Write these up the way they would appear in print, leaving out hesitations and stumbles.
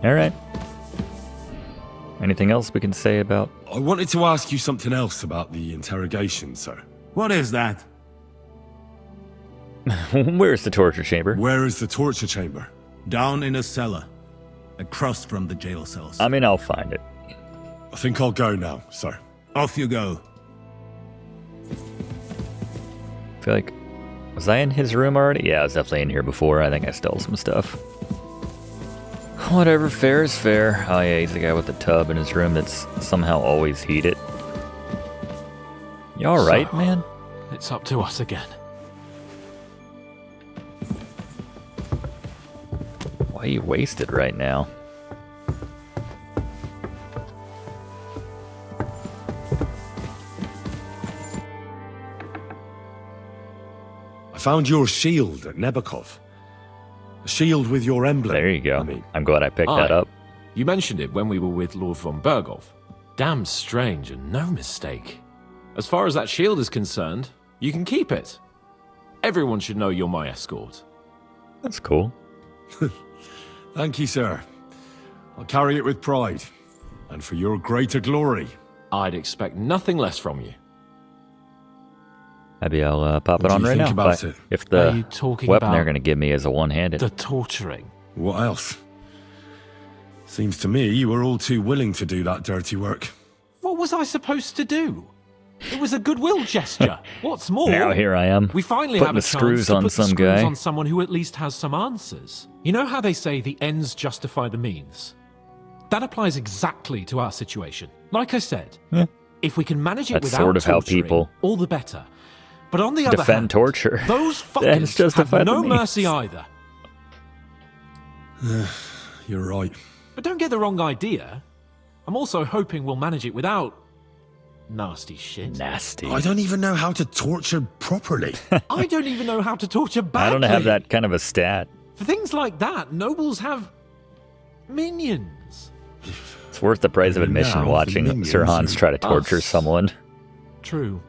Alright. Anything else we can say about... I wanted to ask you something else about the interrogation, sir. What is that? Where's the torture chamber? Where is the torture chamber? Down in a cellar. Across from the jail cells. I mean, I'll find it. I think I'll go now, sir. Off you go. I feel like... Was I in his room already? Yeah, I was definitely in here before. I think I stole some stuff. Whatever, fair is fair. Oh yeah, he's the guy with the tub in his room that's somehow always heated. You alright, man? It's up to us again. Why are you wasted right now? I found your shield at Nebakov. A shield with your emblem. There you go. I mean, I'm glad I picked that up. You mentioned it when we were with Lord von Bergov. Damn strange and no mistake. As far as that shield is concerned, you can keep it. Everyone should know you're my escort. That's cool. thank you, sir. I'll carry it with pride. And for your greater glory. I'd expect nothing less from you. Maybe I'll pop it What do on you right think now. about it? If Are you the talking weapon about they're going to give me is a one-handed. the torturing? What else? Seems to me you were all too willing to do that dirty work. What was I supposed to do? It was a goodwill gesture. What's more, Now here I am. we finally putting have the a chance screws to on put the some screws guy. on someone who at least has some answers. You know how they say the ends justify the means? That applies exactly to our situation. Like I said, if we can manage it That's without sort of how torturing, people all the better. But on the other defend hand, torture. those The ends fuckers justify have the no means. mercy either. You're right. But don't get the wrong idea. I'm also hoping we'll manage it without nasty shit. Nasty. I don't even know how to torture properly. I don't even know how to torture badly. I don't have that kind of a stat. For things like that, nobles have minions. It's worth the price of Even admission now, the watching minions Sir Hans are try to torture us. someone. True.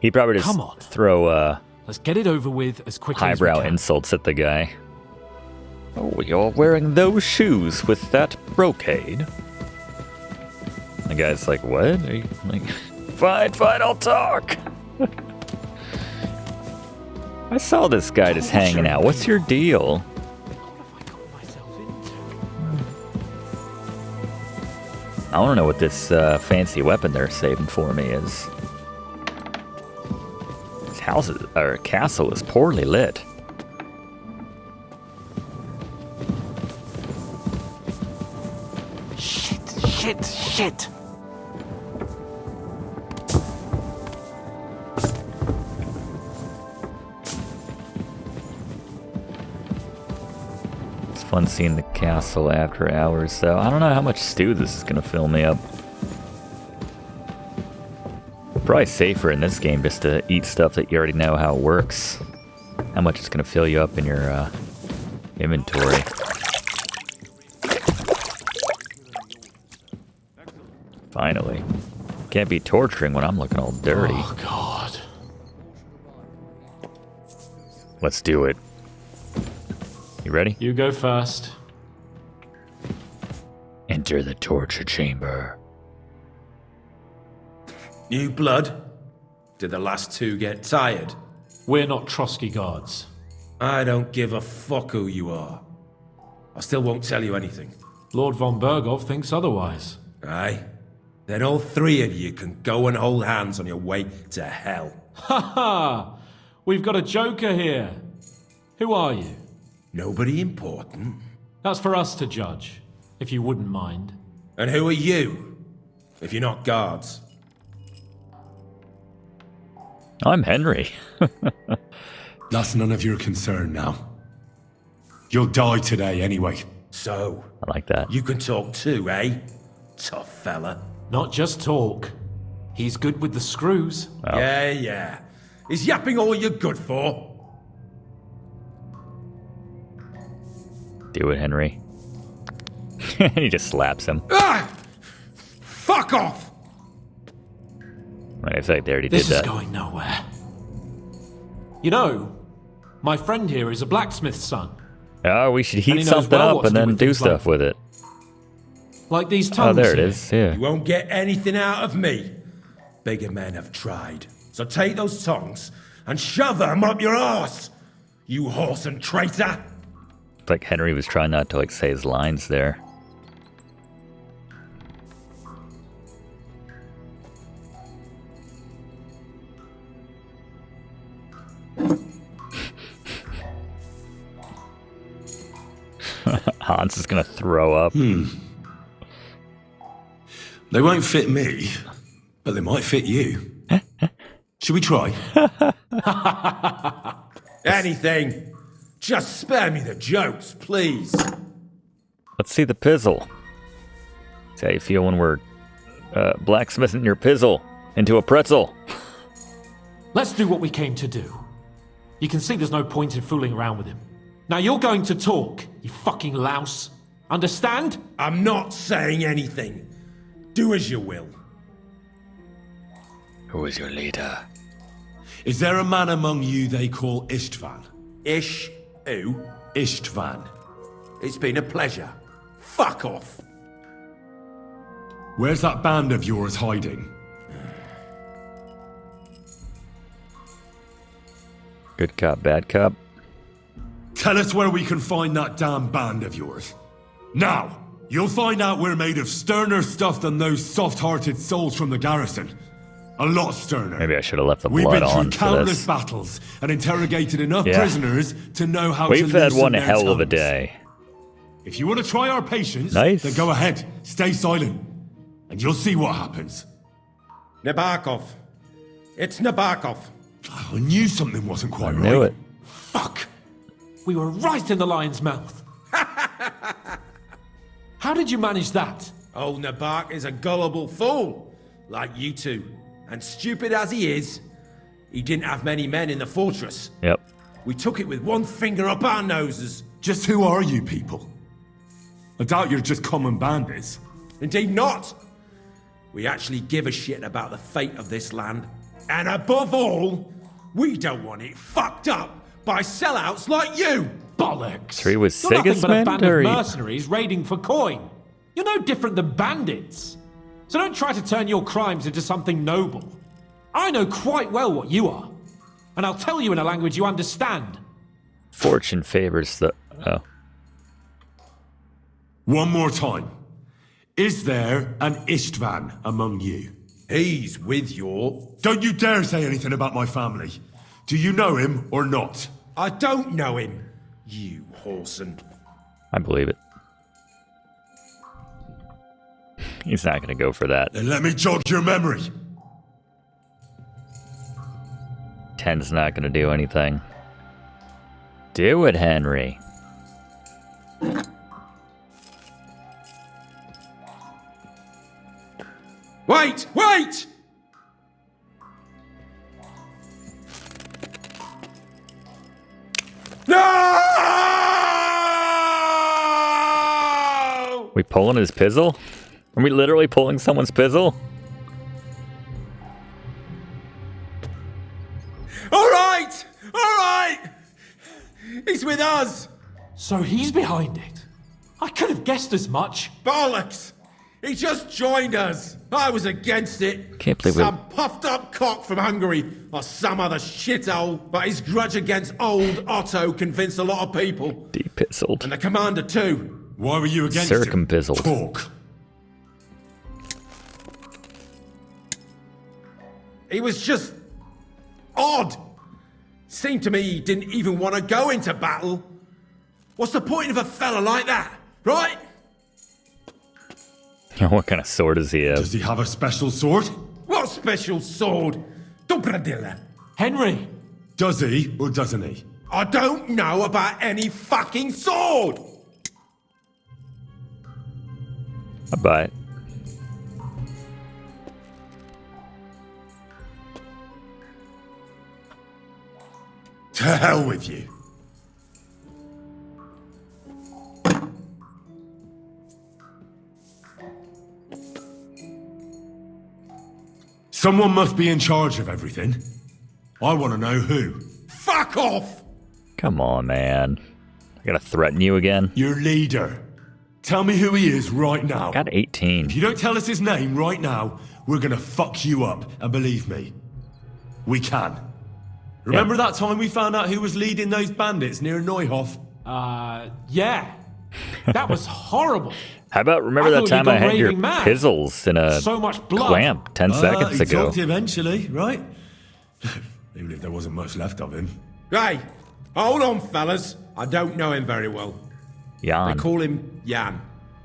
He'd probably just Come on. throw Let's get it over with as quickly as highbrow we can. insults at the guy. Oh, you're wearing those shoes with that brocade. The guy's like, what? Are you like, fine, I'll talk. I saw this guy just hanging out. What's your deal? I want to know what this fancy weapon they're saving for me is. This house or castle is poorly lit. Shit. It's fun seeing the castle after hours, though. I don't know how much stew this is going to fill me up. Probably safer in this game just to eat stuff that you already know how it works. How much it's going to fill you up in your inventory. Finally. Can't be torturing when I'm looking all dirty. Oh, God. Let's do it. You ready? You go first. Enter the torture chamber. New blood? Did the last two get tired? We're not Trotsky guards. I don't give a fuck who you are. I still won't tell you anything. Lord von Bergov thinks otherwise. Aye? Then all three of you can go and hold hands on your way to hell. Ha ha! We've got a joker here. Who are you? Nobody important. That's for us to judge, if you wouldn't mind. And who are you? If you're not guards. I'm Henry. That's none of your concern now. You'll die today anyway. So, I like that. you can talk too, eh? Tough fella. Not just talk. He's good with the screws. Oh. Yeah. Is yapping all you're good for? Do it, Henry. He just slaps him. Ah! Fuck off! I feel like they already This did is that. going nowhere. You know, my friend here is a blacksmith's son. Oh, we should he heat knows something well up what to and do then with do things stuff like- with it. Like these tongues. Oh, there it here. is. Yeah. You won't get anything out of me. Bigger men have tried. So take those tongs and shove them up your arse, you horse and traitor! Like Henry was trying not to like say his lines there. Hans is gonna throw up. They won't fit me, but they might fit you. Should we try? Anything. Just spare me the jokes, please. Let's see the pizzle. See how you feel when we're blacksmithing your pizzle into a pretzel. Let's do what we came to do. You can see there's no point in fooling around with him. Now you're going to talk, you fucking louse. Understand? I'm not saying anything. Do as you will. Who is your leader? Is there a man among you they call Istvan? Ish, who? Istvan. It's been a pleasure. Fuck off. Where's that band of yours hiding? Good cop, bad cop. Tell us where we can find that damn band of yours. Now! You'll find out we're made of sterner stuff than those soft-hearted souls from the garrison. A lot sterner. Maybe I should have left the We've blood been through on for countless this. battles and interrogated enough Yeah. prisoners to know how We've to had loosen one their hell of a tongues. day. If you want to try our patience, Nice. then go ahead. Stay silent. And you'll see what happens. Nabokov. It's Nabokov. I knew something wasn't quite right. Knew it. Fuck! We were right in the lion's mouth. How did you manage that? Old Nabok is a gullible fool, like you two. And stupid as he is, he didn't have many men in the fortress. Yep. We took it with one finger up our noses. Just who are you people? I doubt you're just common bandits. Indeed not. We actually give a shit about the fate of this land. And above all, we don't want it fucked up by sellouts like you. Bollocks! So he was You're nothing but a Sigismund, band or of he- mercenaries raiding for coin. You're no different than bandits. So don't try to turn your crimes into something noble. I know quite well what you are. And I'll tell you in a language you understand. Fortune favors the... Oh. One more time. Is there an Istvan among you? He's with your... Don't you dare say anything about my family. Do you know him or not? I don't know him, you whoreson. I believe it. He's not going to go for that. Then let me jog your memory. 10's not going to do anything. Do it, Henry. Wait! Wait! No! We pulling his pizzle? Are we literally pulling someone's pizzle? All right! All right! He's with us! So he's behind it. I could have guessed as much. Bollocks! He just joined us. I was against it. Can't believe some puffed up cock from Hungary or some other shithole, but his grudge against old Otto convinced a lot of people. Depizzled. And the commander too. Why were you against him? Circumpizzled. Talk. He was just odd. Seemed to me he didn't even want to go into battle. What's the point of a fella like that, right? What kind of sword does he have? Does he have a special sword? What special sword? Dobradilla. Henry! Does he or doesn't he? I don't know about any fucking sword. I buy it. To hell with you. Someone must be in charge of everything. I want to know who. Fuck off! Come on, man. I gotta threaten you again? Your leader. Tell me who he is right now. Got 18. If you don't tell us his name right now, we're gonna fuck you up. And believe me, we can. Remember that time we found out who was leading those bandits near Neuhof? Yeah. That was horrible. How about remember that thought time you'd I gone had your raving mad. pizzles in a So much blood. clamp 10 seconds He ago? talked eventually, right? Even if there wasn't much left of him. Hey, hold on, fellas. I don't know him very well. They Jan. call him Jan.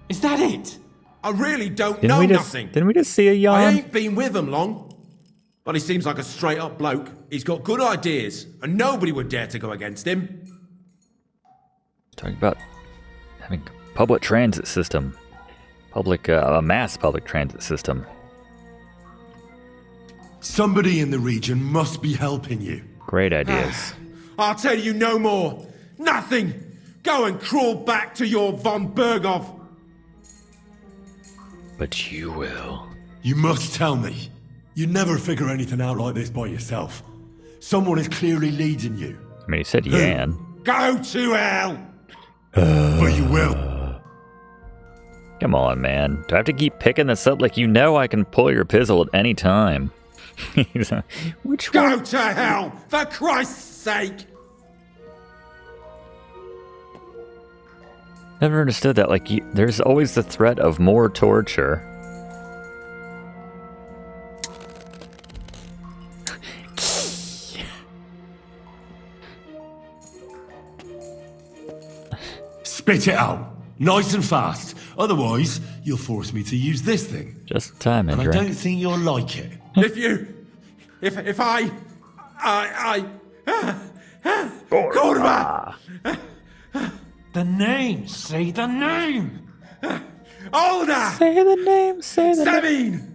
Is that it? I really don't Didn't know we just nothing. didn't we just see a I Jan? ain't been with him long. But he seems like a straight-up bloke. He's got good ideas, and nobody would dare to go against him. Talking about having a public transit system. A mass public transit system. Somebody in the region must be helping you. Great ideas. I'll tell you no more. Nothing. Go and crawl back to your von Bergov. But you will. You must tell me. You never figure anything out like this by yourself. Someone is clearly leading you. I mean, he said Jan. Go to hell. But you will. Come on, man. Do I have to keep picking this up? Like, you know I can pull your pizzle at any time. Which Go one? to hell, for Christ's sake. Never understood that. Like, there's always the threat of more torture. Spit it out. Nice and fast. Otherwise, you'll force me to use this thing. Just time and And I drink. don't think you'll like it. If I Gorba! The name. Say the name. Older! Say the name. Say the name. Semine!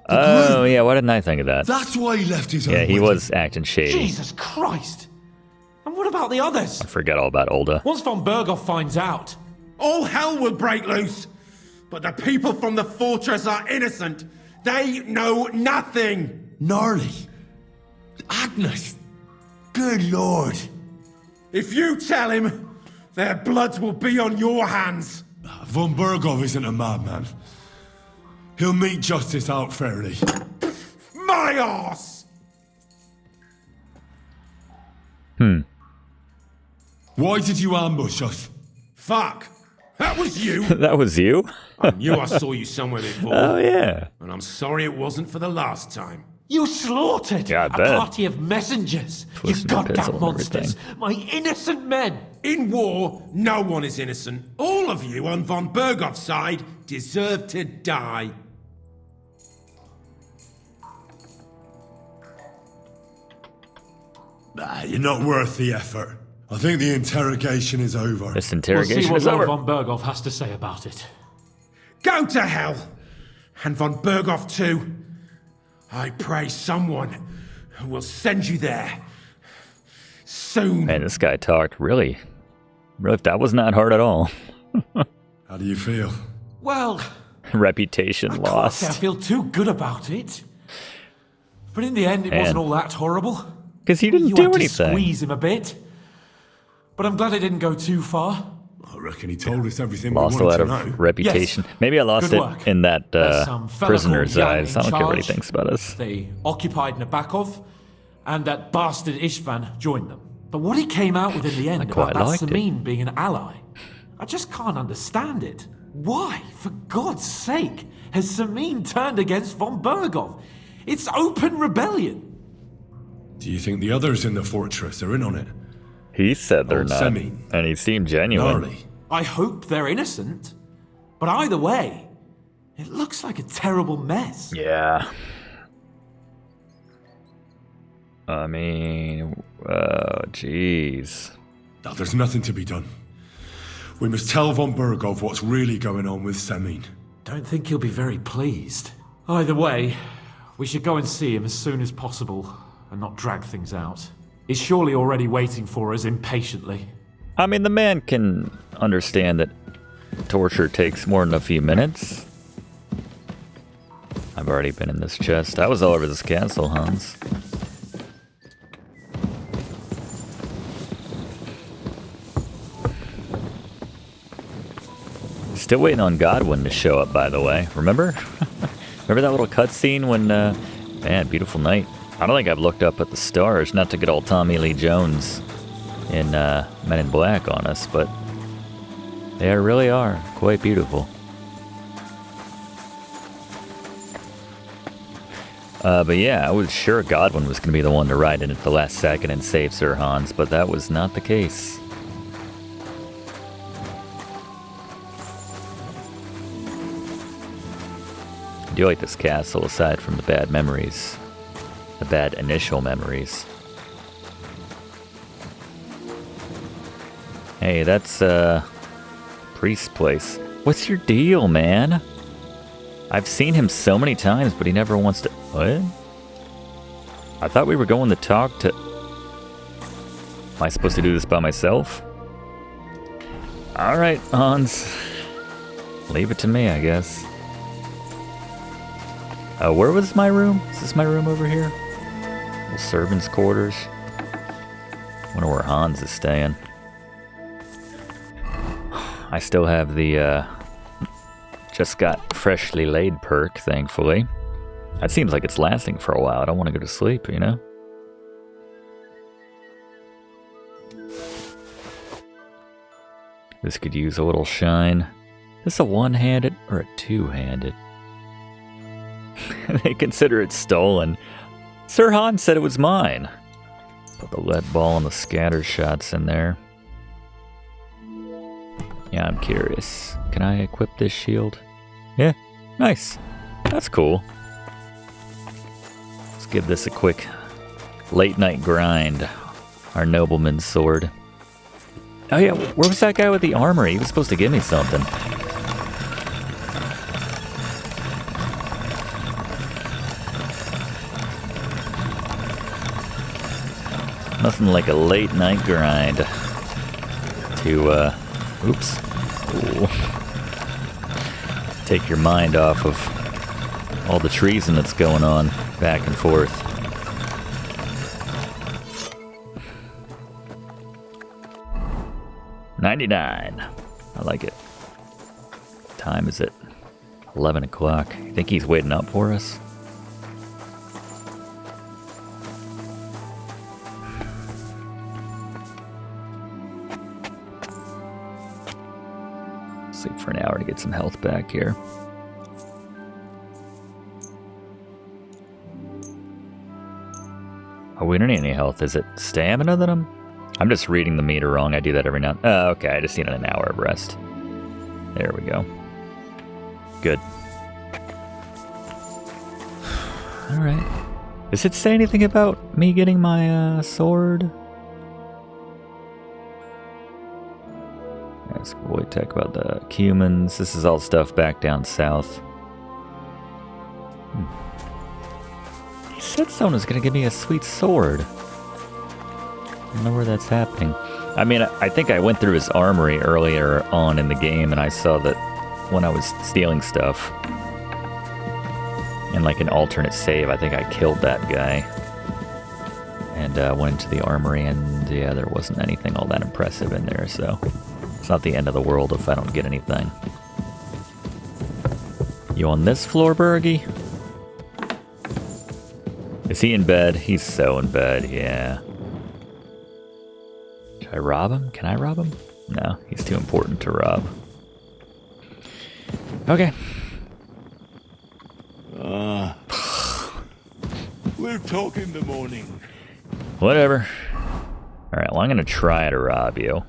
Oh, yeah. Why didn't I think of that? That's why he left his own Yeah, he with was acting shady. Jesus Christ. And what about the others? I forgot all about Olda. Once von Bergov finds out, All hell will break loose. But the people from the fortress are innocent. They know nothing. Gnarly. Agnes. Good lord. If you tell him, their blood will be on your hands. Von Bergov isn't a madman. He'll meet justice out fairly. My arse! Why did you ambush us? Fuck. That was you. That was you? I knew I saw you somewhere before. Oh, yeah. And I'm sorry it wasn't for the last time. you slaughtered Yeah, I a bet. party of messengers. Twisting You the pizzle goddamn and monsters. everything. My innocent men. In war, no one is innocent. All of you on von Bergov's side deserve to die. You're not worth the effort. I think the interrogation is over. This We'll interrogation see what is Lord over. von Bergov has to say about it. Go to hell! And von Bergov too. I pray someone will send you there. Soon. Man, this guy talked really. That was not hard at all. How do you feel? Well, Reputation I can't say I lost. feel too good about it. But in the end, it Man. wasn't all that horrible. Because he didn't You do had to anything. squeeze him a bit. But I'm glad it didn't go too far. I reckon he told us everything Lost we a wanted lot to of know. reputation. Maybe I lost Good it work. in that There's some fella prisoner's called Jan eyes. in I don't care what he charge. thinks about us. They occupied Nabokov, and that bastard Istvan joined them. But what he came out with in the end quite about that liked it. Semine being an ally, I just can't understand it. Why, for God's sake, has Semine turned against von Bergov? It's open rebellion. Do you think the others in the fortress are in on it? He said they're Old not. Semine. And he seemed genuine. Gnarly. I hope they're innocent. But either way, it looks like a terrible mess. Yeah. I mean, jeez. Now, there's nothing to be done. We must tell von Bergov what's really going on with Semine. Don't think he'll be very pleased. Either way, we should go and see him as soon as possible and not drag things out. He's surely already waiting for us impatiently. I mean, the man can understand that torture takes more than a few minutes. I've already been in this chest. I was all over this castle, Hans. Still waiting on Godwin to show up, by the way. Remember? Remember that little cutscene when, man, beautiful night. I don't think I've looked up at the stars, not to get all Tommy Lee Jones in Men in Black on us, but they really are quite beautiful. But yeah, I was sure Godwin was going to be the one to ride in at the last second and save Sir Hans, but that was not the case. I do like this castle, aside from the bad memories. The bad initial memories. Hey, that's, Priest's place. What's your deal, man? I've seen him so many times, but he never wants to... What? I thought we were going to talk to... Am I supposed to do this by myself? Alright, Hans. Leave it to me, I guess. Where was my room? Is this my room over here? Little servants' quarters. Wonder where Hans is staying. I still have the, just got freshly laid perk, thankfully. That seems like it's lasting for a while. I don't want to go to sleep, you know? This could use a little shine. Is this a one-handed or a two-handed? They consider it stolen. Sir Hans said it was mine. Put the lead ball and the scatter shots in there. Yeah, I'm curious. Can I equip this shield? Yeah, nice. That's cool. Let's give this a quick late night grind. Our nobleman's sword. Oh yeah, where was that guy with the armor? He was supposed to give me something. Nothing like a late night grind to, oops. Ooh. Take your mind off of all the treason that's going on back and forth. $99. I like it. Time is it? 11 o'clock. You think he's waiting up for us? Sleep for an hour to get some health back here. Oh, we don't need any health. Is it stamina that I'm just reading the meter wrong. I do that every now and then. Oh, okay. I just need an hour of rest. There we go. Good. Alright. Does it say anything about me getting my sword? Ask Wojtek about the Cumans. This is all stuff back down south. He said someone was going to give me a sweet sword. I don't know where that's happening. I mean, I think I went through his armory earlier on in the game, and I saw that when I was stealing stuff, in like an alternate save, I think I killed that guy. And went into the armory, and yeah, there wasn't anything all that impressive in there, so it's not the end of the world if I don't get anything. You on this floor, Bergie? Is he in bed? He's so in bed, yeah. Should I rob him? Can I rob him? No, he's too important to rob. Okay. We'll talk in the morning. Whatever. Alright, well, I'm going to try to rob you.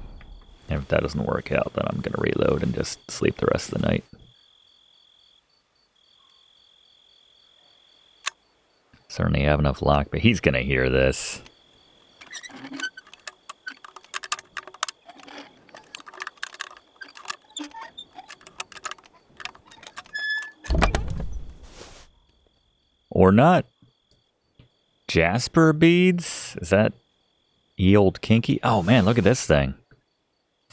And if that doesn't work out, then I'm going to reload and just sleep the rest of the night. Certainly have enough lock, but he's going to hear this. Or not. Jasper beads? Is that ye old kinky? Oh man, look at this thing.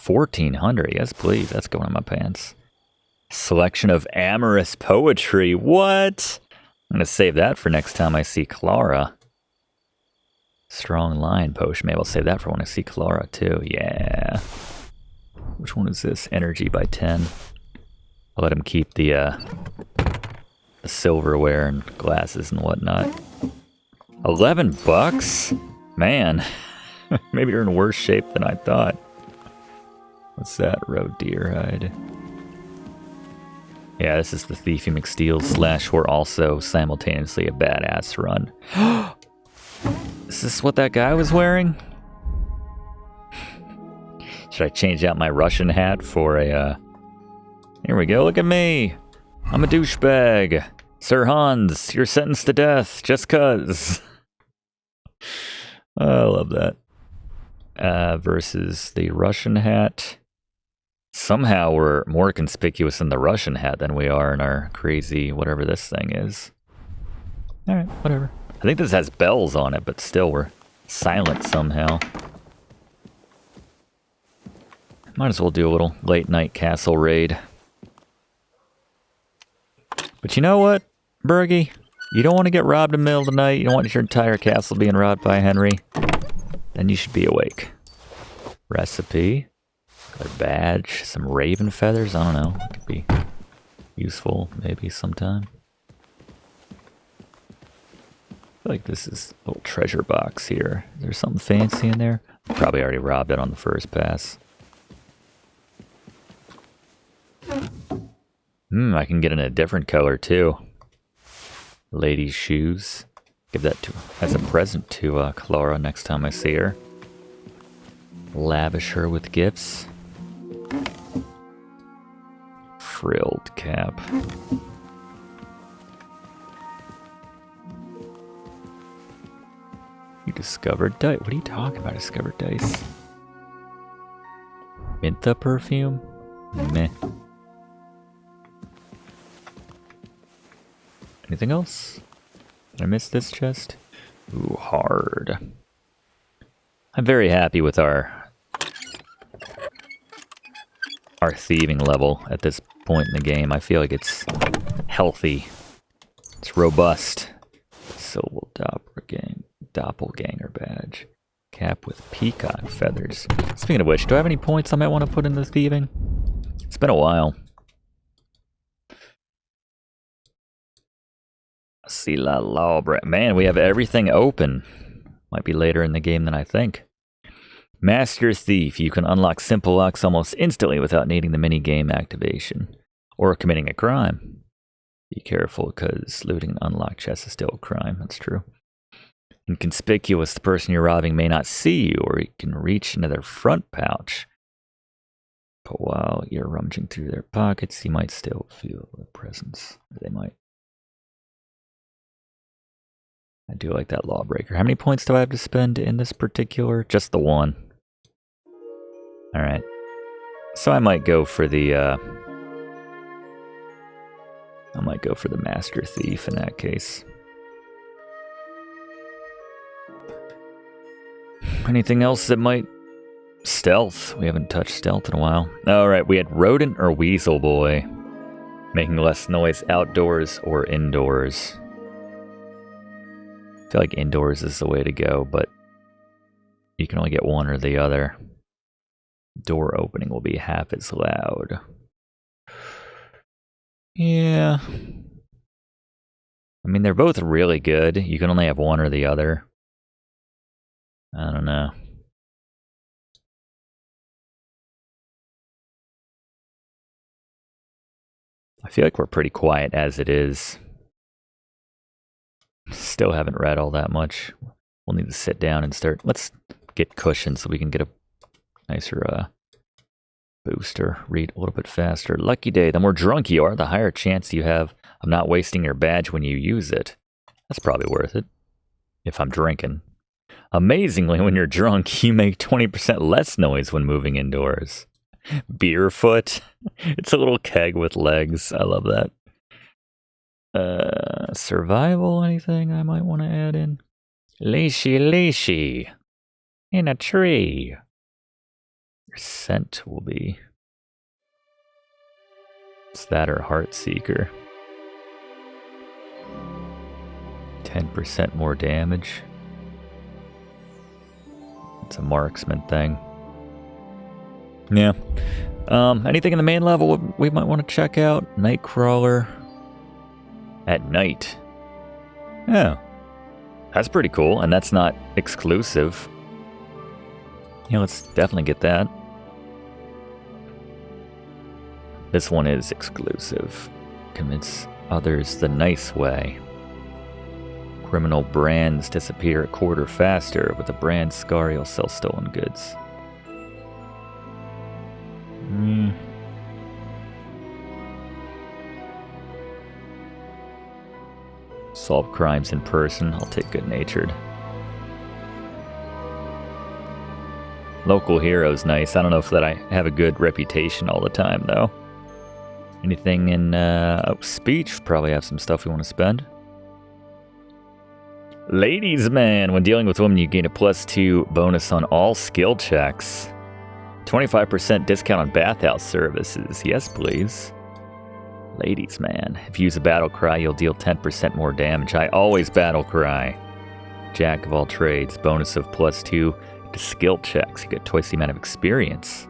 1400. Yes, please. That's going in my pants. Selection of amorous poetry. What? I'm going to save that for next time I see Clara. Strong line potion. Maybe I'll save that for when I see Clara too. Yeah. Which one is this? Energy by 10. I'll let him keep the silverware and glasses and whatnot. $11? Man, maybe you're in worse shape than I thought. What's that? Roe deer hide. Yeah, this is the Thiefy McSteel / we're also simultaneously a badass run. Is this what that guy was wearing? Should I change out my Russian hat for a, Here we go, look at me! I'm a douchebag! Sir Hans, you're sentenced to death, just cuz! I love that. Versus the Russian hat. Somehow we're more conspicuous in the Russian hat than we are in our crazy whatever this thing is. Alright, whatever. I think this has bells on it, but still we're silent somehow. Might as well do a little late night castle raid. But you know what, Bergie? You don't want to get robbed in the middle of the night, you don't want your entire castle being robbed by Henry. Then you should be awake. Recipe. A badge, some raven feathers, I don't know. It could be useful maybe sometime. I feel like this is a little treasure box here. Is there something fancy in there? Probably already robbed it on the first pass. I can get in a different color too. Ladies' shoes. Give that to as a present to Clara next time I see her. Lavish her with gifts. Frilled cap. You discovered dice. What are you talking about? Discovered dice. Mintha perfume? Meh. Anything else? Did I miss this chest? Ooh, hard. I'm very happy with our thieving level at this point in the game. I feel like it's healthy. It's robust. Silver doppelganger badge. Cap with peacock feathers. Speaking of which, do I have any points I might want to put in the thieving? It's been a while. See la la, man, we have everything open. Might be later in the game than I think. Master Thief. You can unlock simple locks almost instantly without needing the mini-game activation. Or committing a crime. Be careful, because looting an unlocked chest is still a crime. That's true. Inconspicuous. The person you're robbing may not see you, or you can reach into their front pouch. But while you're rummaging through their pockets, you might still feel their presence. Or they might. I do like that lawbreaker. How many points do I have to spend in this particular? Just the one. Alright. So I might go for the Master Thief in that case. Anything else that might... Stealth. We haven't touched stealth in a while. Alright, we had Rodent or Weasel Boy. Making less noise outdoors or indoors. I feel like indoors is the way to go, but you can only get one or the other. Door opening will be half as loud. Yeah. I mean, they're both really good. You can only have one or the other. I don't know. I feel like we're pretty quiet as it is. Still haven't read all that much. We'll need to sit down and start. Let's get cushions so we can get a nicer booster. Read a little bit faster. Lucky day. The more drunk you are, the higher chance you have of not wasting your badge when you use it. That's probably worth it. If I'm drinking. Amazingly, when you're drunk, you make 20% less noise when moving indoors. Beerfoot. It's a little keg with legs. I love that. Survival, anything I might want to add in? Leashy, in a tree. Your scent will be... It's that or Heartseeker. 10% more damage. It's a marksman thing. Yeah. Anything in the main level we might want to check out? Nightcrawler. At night. Oh. That's pretty cool, and that's not exclusive. Yeah, let's definitely get that. This one is exclusive. Commits others the nice way. Criminal brands disappear a quarter faster. With a brand scar, you'll sell stolen goods. Solve crimes in person. I'll take good-natured. Local hero's nice. I don't know if that I have a good reputation all the time, though. Anything in speech? Probably have some stuff we want to spend. Ladies man. When dealing with women, you gain a +2 bonus on all skill checks. 25% discount on bathhouse services. Yes, please. Ladies man. If you use a battle cry, you'll deal 10% more damage. I always battle cry. Jack of all trades. Bonus of +2 to skill checks. You get twice the amount of experience.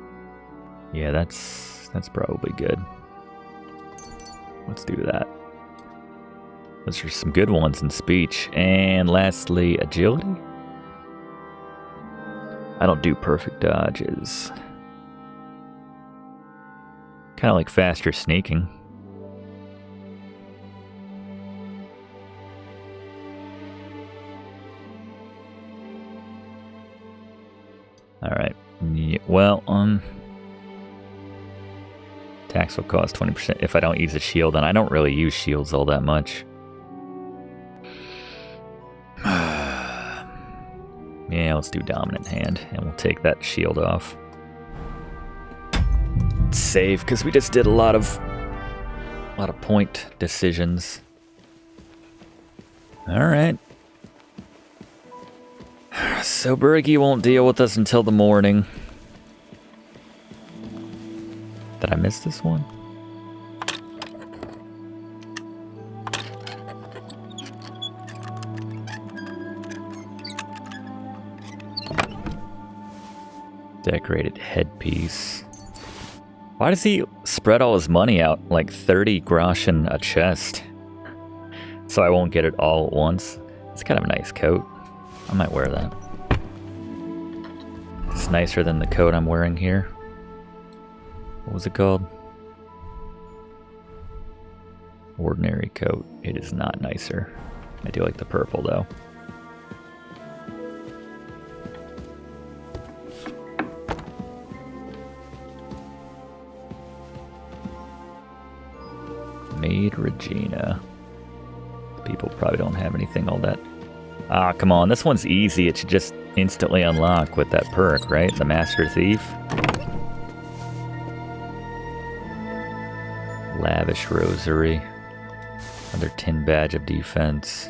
Yeah, that's probably good. Let's do that. Those are some good ones in speech. And lastly, agility. I don't do perfect dodges. Kind of like faster sneaking. Alright. Yeah, well, tax will cost 20% if I don't use a shield, and I don't really use shields all that much. Yeah, let's do dominant hand, and we'll take that shield off. Save, because we just did a lot of point decisions. Alright. So Bergie won't deal with us until the morning. Did I miss this one? Decorated headpiece. Why does he spread all his money out like 30 groschen a chest? So I won't get it all at once. It's kind of a nice coat. I might wear that. It's nicer than the coat I'm wearing here. What was it called? Ordinary coat. It is not nicer. I do like the purple though. Maid Regina. People probably don't have anything all that. Ah, come on. This one's easy. It should just instantly unlock with that perk, right? The Master Thief. Lavish Rosary. Another tin badge of defense.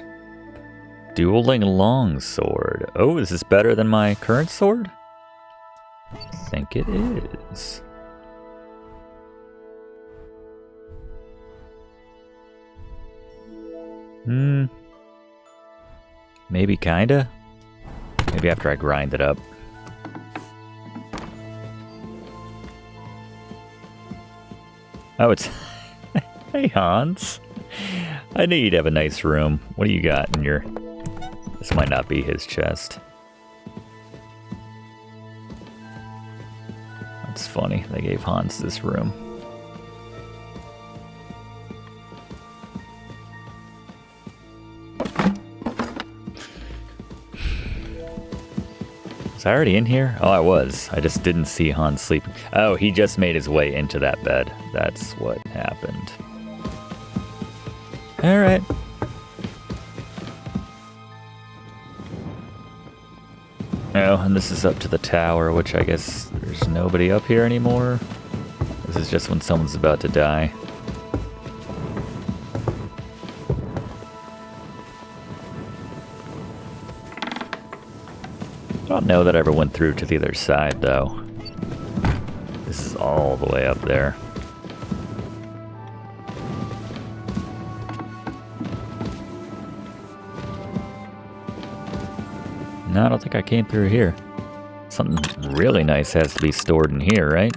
Dueling Longsword. Oh, is this better than my current sword? I think it is. Maybe kinda? Maybe after I grind it up. Oh, it's... Hey, Hans. I knew you'd have a nice room. What do you got in your... This might not be his chest. That's funny. They gave Hans this room. Was I already in here? Oh, I was. I just didn't see Hans sleeping. Oh, he just made his way into that bed. That's what happened. Alright. Oh, and this is up to the tower, which I guess there's nobody up here anymore. This is just when someone's about to die. I don't know that I ever went through to the other side, though. This is all the way up there. No, I don't think I came through here. Something really nice has to be stored in here, right?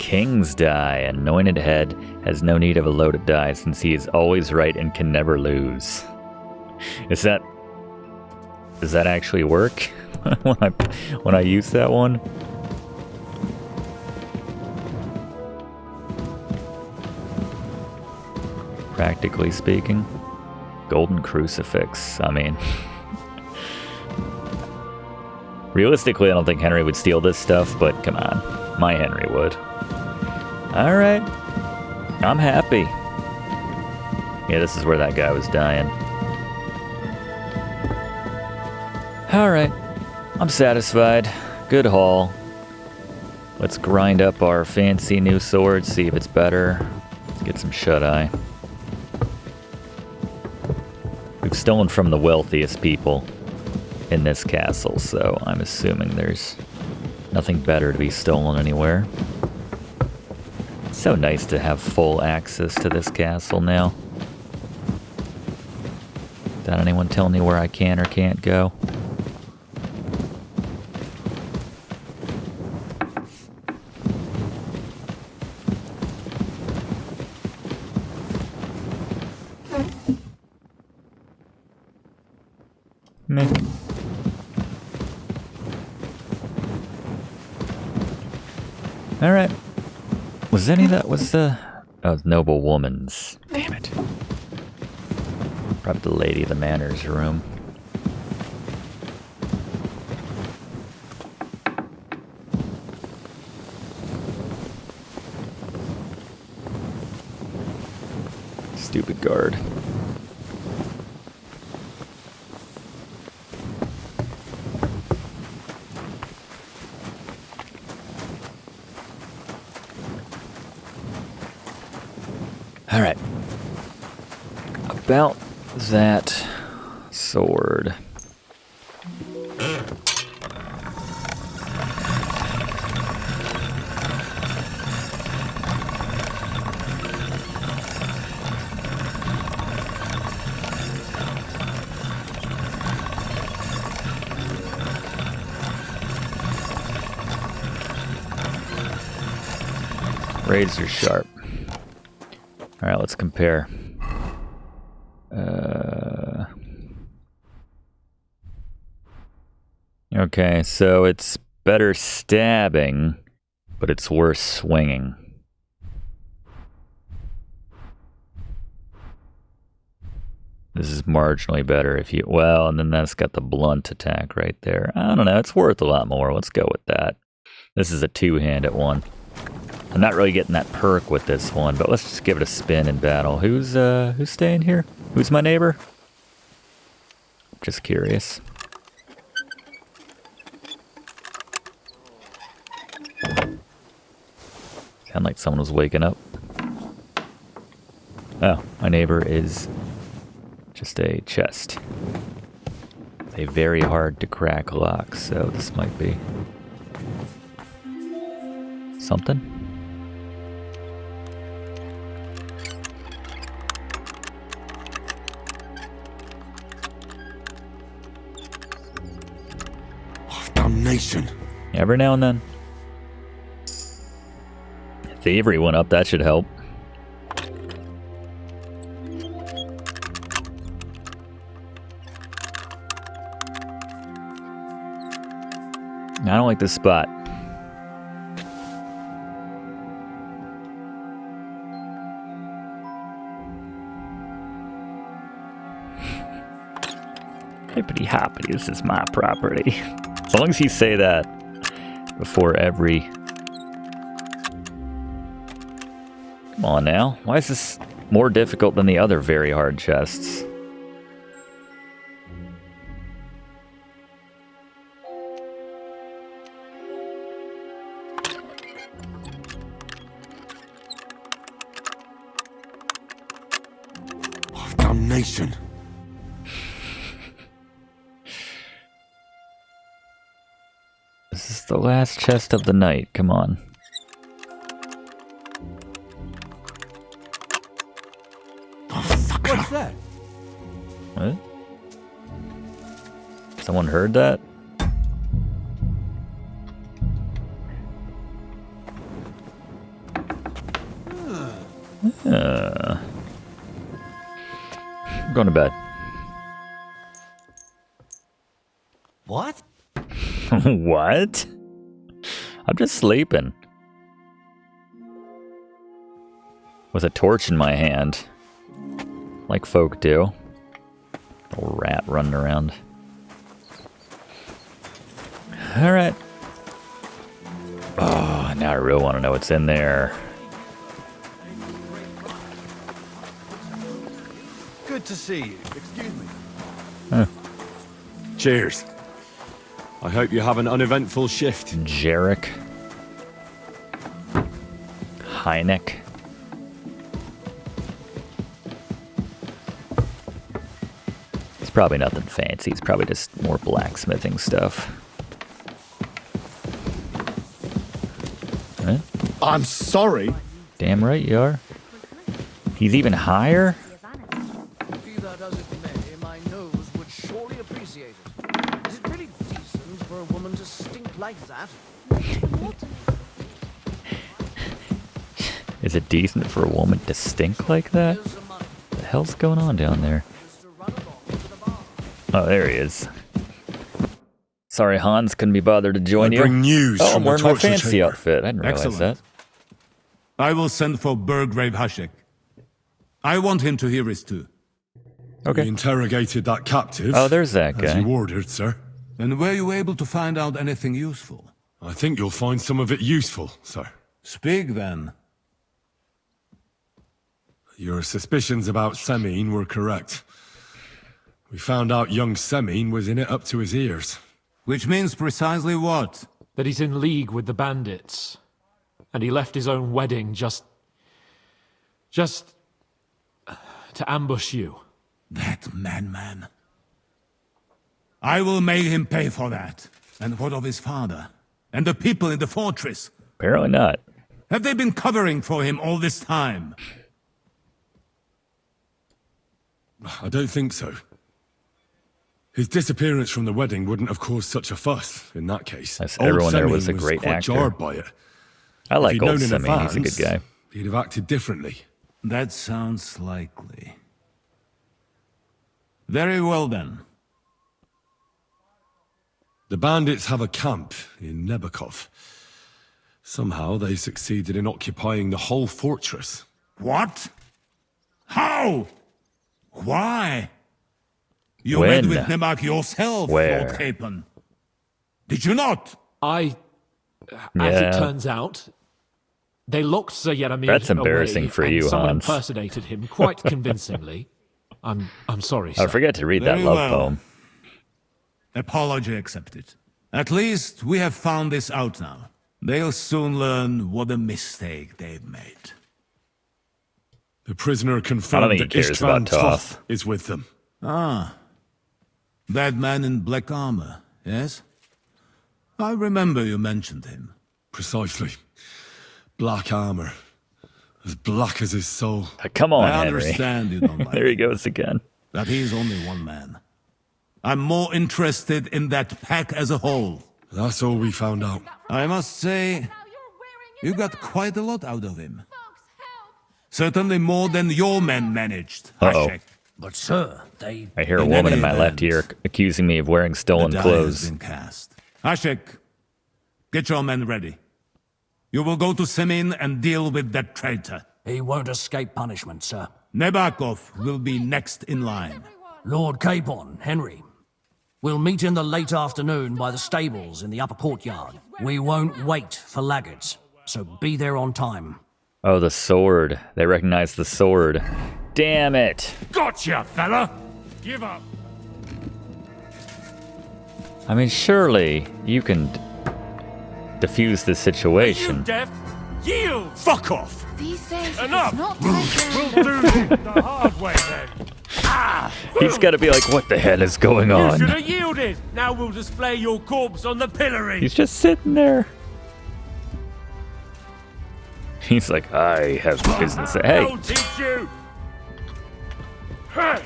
King's die. Anointed head has no need of a loaded die since he is always right and can never lose. Does that actually work when I use that one? Practically speaking. Golden crucifix. I mean, realistically, I don't think Henry would steal this stuff, but come on. My Henry would. Alright. I'm happy. Yeah, this is where that guy was dying. Alright. I'm satisfied. Good haul. Let's grind up our fancy new sword, see if it's better. Let's get some shut-eye. We've stolen from the wealthiest people in this castle, so I'm assuming there's nothing better to be stolen anywhere. It's so nice to have full access to this castle now. Without anyone telling me where I can or can't go. Meh. Alright. Was any of that, was the... Oh, it's noble woman's. Damn it. Probably the lady of the manor's room. Stupid guard. Alright. About that sword. Razor sharp. Alright, let's compare. Okay, so it's better stabbing, but it's worse swinging. This is marginally better if you... Well, and then that's got the blunt attack right there. I don't know, it's worth a lot more. Let's go with that. This is a two-handed one. I'm not really getting that perk with this one, but let's just give it a spin in battle. Who's staying here? Who's my neighbor? Just curious. Sound like someone was waking up. Oh, my neighbor is just a chest. A very hard to crack lock, so this might be something. Damnation. Every now and then. Thievery went up, that should help. I don't like this spot. Hippity hoppity, this is my property. As long as you say that before every... Come on now. Why is this more difficult than the other very hard chests? Oh, damnation. This is the last chest of the night. Come on. What's that? What? Someone heard that? going to bed. What? What? I'm just sleeping. With a torch in my hand. Like folk do. Little rat running around. Alright. Oh, now I really want to know what's in there. Good to see you. Excuse me. Cheers. I hope you have an uneventful shift. Jarek. Hynek. It's probably nothing fancy. It's probably just more blacksmithing stuff. Huh? I'm sorry. Damn right you are. He's even higher? Be that as it may, my nose would surely appreciate it. Is it really decent for a woman to stink like that? Is it decent for a woman to stink like that? What the hell's going on down there? Oh, there he is. Sorry, Hans couldn't be bothered to join you. Bring news Oh, I'm from the wearing my torture fancy chamber. outfit. I didn't realize Excellent. that. I will send for Burgrave Hashek. I want him to hear it too. We Okay. interrogated that captive. Oh, there's that As guy. you ordered, sir. And were you able to find out anything useful? I think you'll find some of it useful, sir. Speak then. Your suspicions about Semine were correct. We found out young Semine was in it up to his ears. Which means precisely what? That he's in league with the bandits. And he left his own wedding just to ambush you. That madman. I will make him pay for that. And what of his father? And the people in the fortress? Apparently not. Have they been covering for him all this time? I don't think so. His disappearance from the wedding wouldn't have caused such a fuss, in that case. Yes, Old everyone there Semine was a great quite actor. jarred by it. I like If he'd old known in Semine. He's a good advance, guy. He'd have acted differently. That sounds likely. Very well then. The bandits have a camp in Nebakov. Somehow they succeeded in occupying the whole fortress. What? How? Why? You When? went with Nemak yourself, Where? Lord Capon. Did you not? As Yeah. it turns out, they locked Sir Yaramir That's embarrassing away, for and you, someone Hans. impersonated him quite convincingly. I'm sorry, sir. I forget to read that Very love well. poem. Apology accepted. At least we have found this out now. They'll soon learn what a mistake they've made. The prisoner I don't confirmed think that he cares about Ishtvan Toth Toth. is with them. Ah. That man in black armor, yes? I remember you mentioned him. Precisely. Black armor. As black as his soul. Come on, I Henry. understand you don't like There he him, goes again. but he's only one man. I'm more interested in that pack as a whole. That's all we found out. I must say, you got quite a lot out of him. Certainly more than your men managed, Uh-oh. Hashek. But sir, they... I hear a In woman any in my left ear event, accusing me of wearing The stolen die has clothes. been cast. Hashek, get your men ready. You will go to Semine and deal with that traitor. He won't escape punishment, sir. Nebakov will be next in line. Lord Capon, Henry. We'll meet in the late afternoon by the stables in the upper courtyard. We won't wait for laggards, so be there on time. Oh, the sword. They recognize the sword. Damn it. Gotcha, fella! Give up! I mean, surely you can defuse this situation. deaf? Yield! Fuck off! These days, Enough! it's not like We'll do this the hard way then. He's got to be like, what the hell is going You on? should have yielded! Now we'll display your corpse on the pillory! He's just sitting there. He's like, I have business. Hey, I'll teach you! Hey!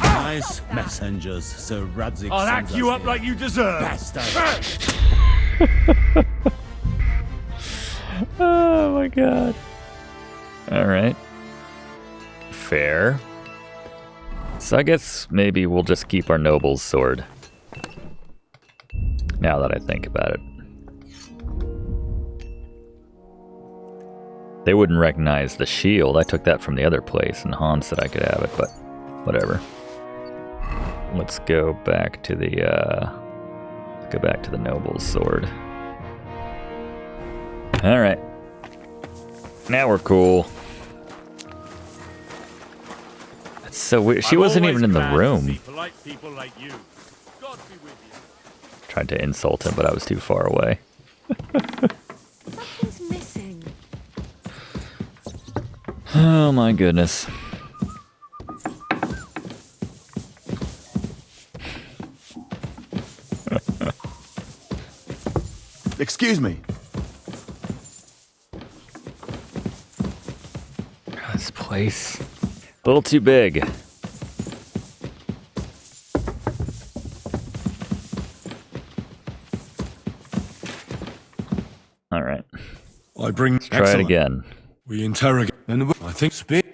Nice messengers, Sir Radzik. I'll sends hack you us up here. like you deserve! Bastard. Hey! oh my god. All right. Fair. So I guess maybe we'll just keep our noble's sword. Now that I think about it. They wouldn't recognize the shield. I took that from the other place, and Hans said I could have it, but whatever. Let's go back to the noble's sword. All right. Now we're cool. That's so weird. She wasn't even in the room. Tried to insult him, but I was too far away. Something's missing. Oh my goodness. Excuse me. This place, a little too big. All right, I bring. let's try it again. We interrogate. And I think speak.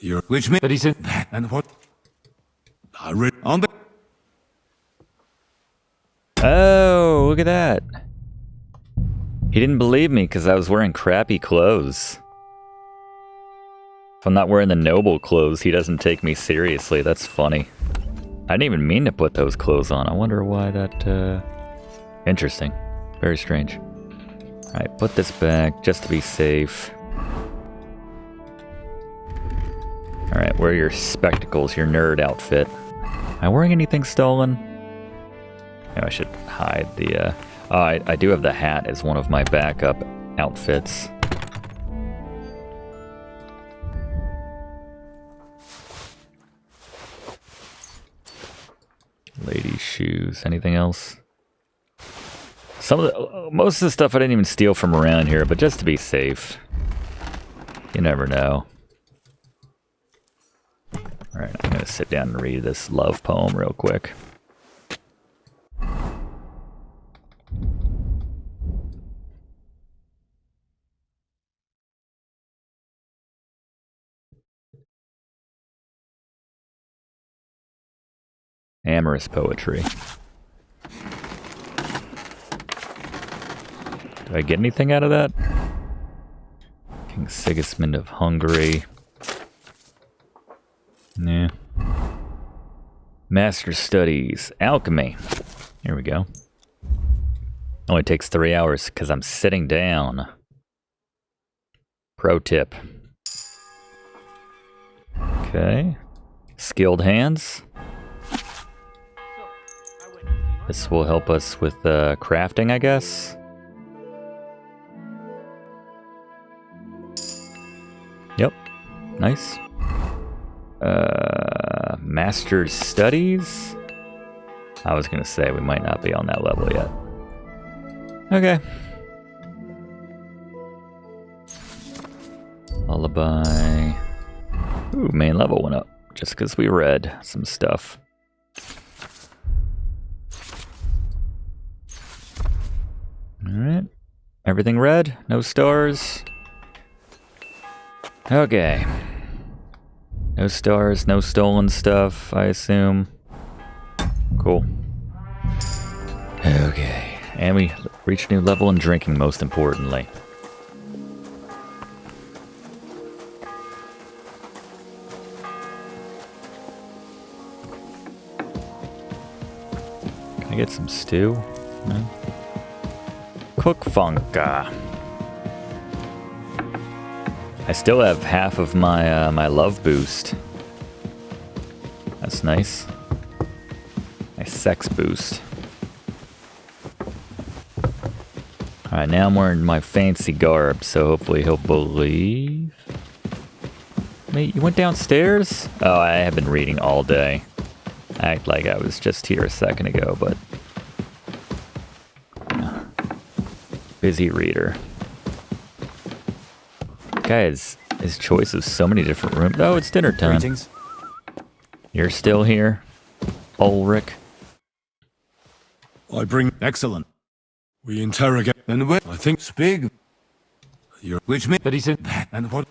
you're. Which means But he's in. and what I read. on the Oh, look at that. He didn't believe me because I was wearing crappy clothes. If I'm not wearing the noble clothes, he doesn't take me seriously. That's funny. I didn't even mean to put those clothes on. I wonder why that, Interesting. Very strange. Alright, put this back just to be safe. Alright, wear your spectacles, your nerd outfit. Am I wearing anything stolen? Maybe I should hide the, Oh, I do have the hat as one of my backup outfits. Ladies' shoes. Anything else? Most of the stuff I didn't even steal from around here, but just to be safe. You never know. Alright, I'm gonna sit down and read this love poem real quick. Amorous poetry. Do I get anything out of that? King Sigismund of Hungary. Nah. Master Studies. Alchemy. Here we go. Only takes 3 hours because I'm sitting down. Pro tip. Okay. Skilled hands. This will help us with crafting, I guess. Yep. Nice. Master's Studies? I was gonna say we might not be on that level yet. Okay. Lullaby. Ooh, main level went up just because we read some stuff. Alright. Everything red? No stars? Okay. No stars, no stolen stuff, I assume. Cool. Okay. And we reach a new level in drinking, most importantly. Can I get some stew? No? Cook Funka. I still have half of my my love boost. That's nice. My sex boost. Alright, now I'm wearing my fancy garb, so hopefully he'll believe. Wait, you went downstairs? Oh, I have been reading all day. I act like I was just here a second ago, but... busy reader. Guys, his choice of so many different rooms. Oh, it's dinner time. Greetings. You're still here, Ulrich? I bring. excellent. We interrogate. And what I think speak. you're. Which means But he's in. and what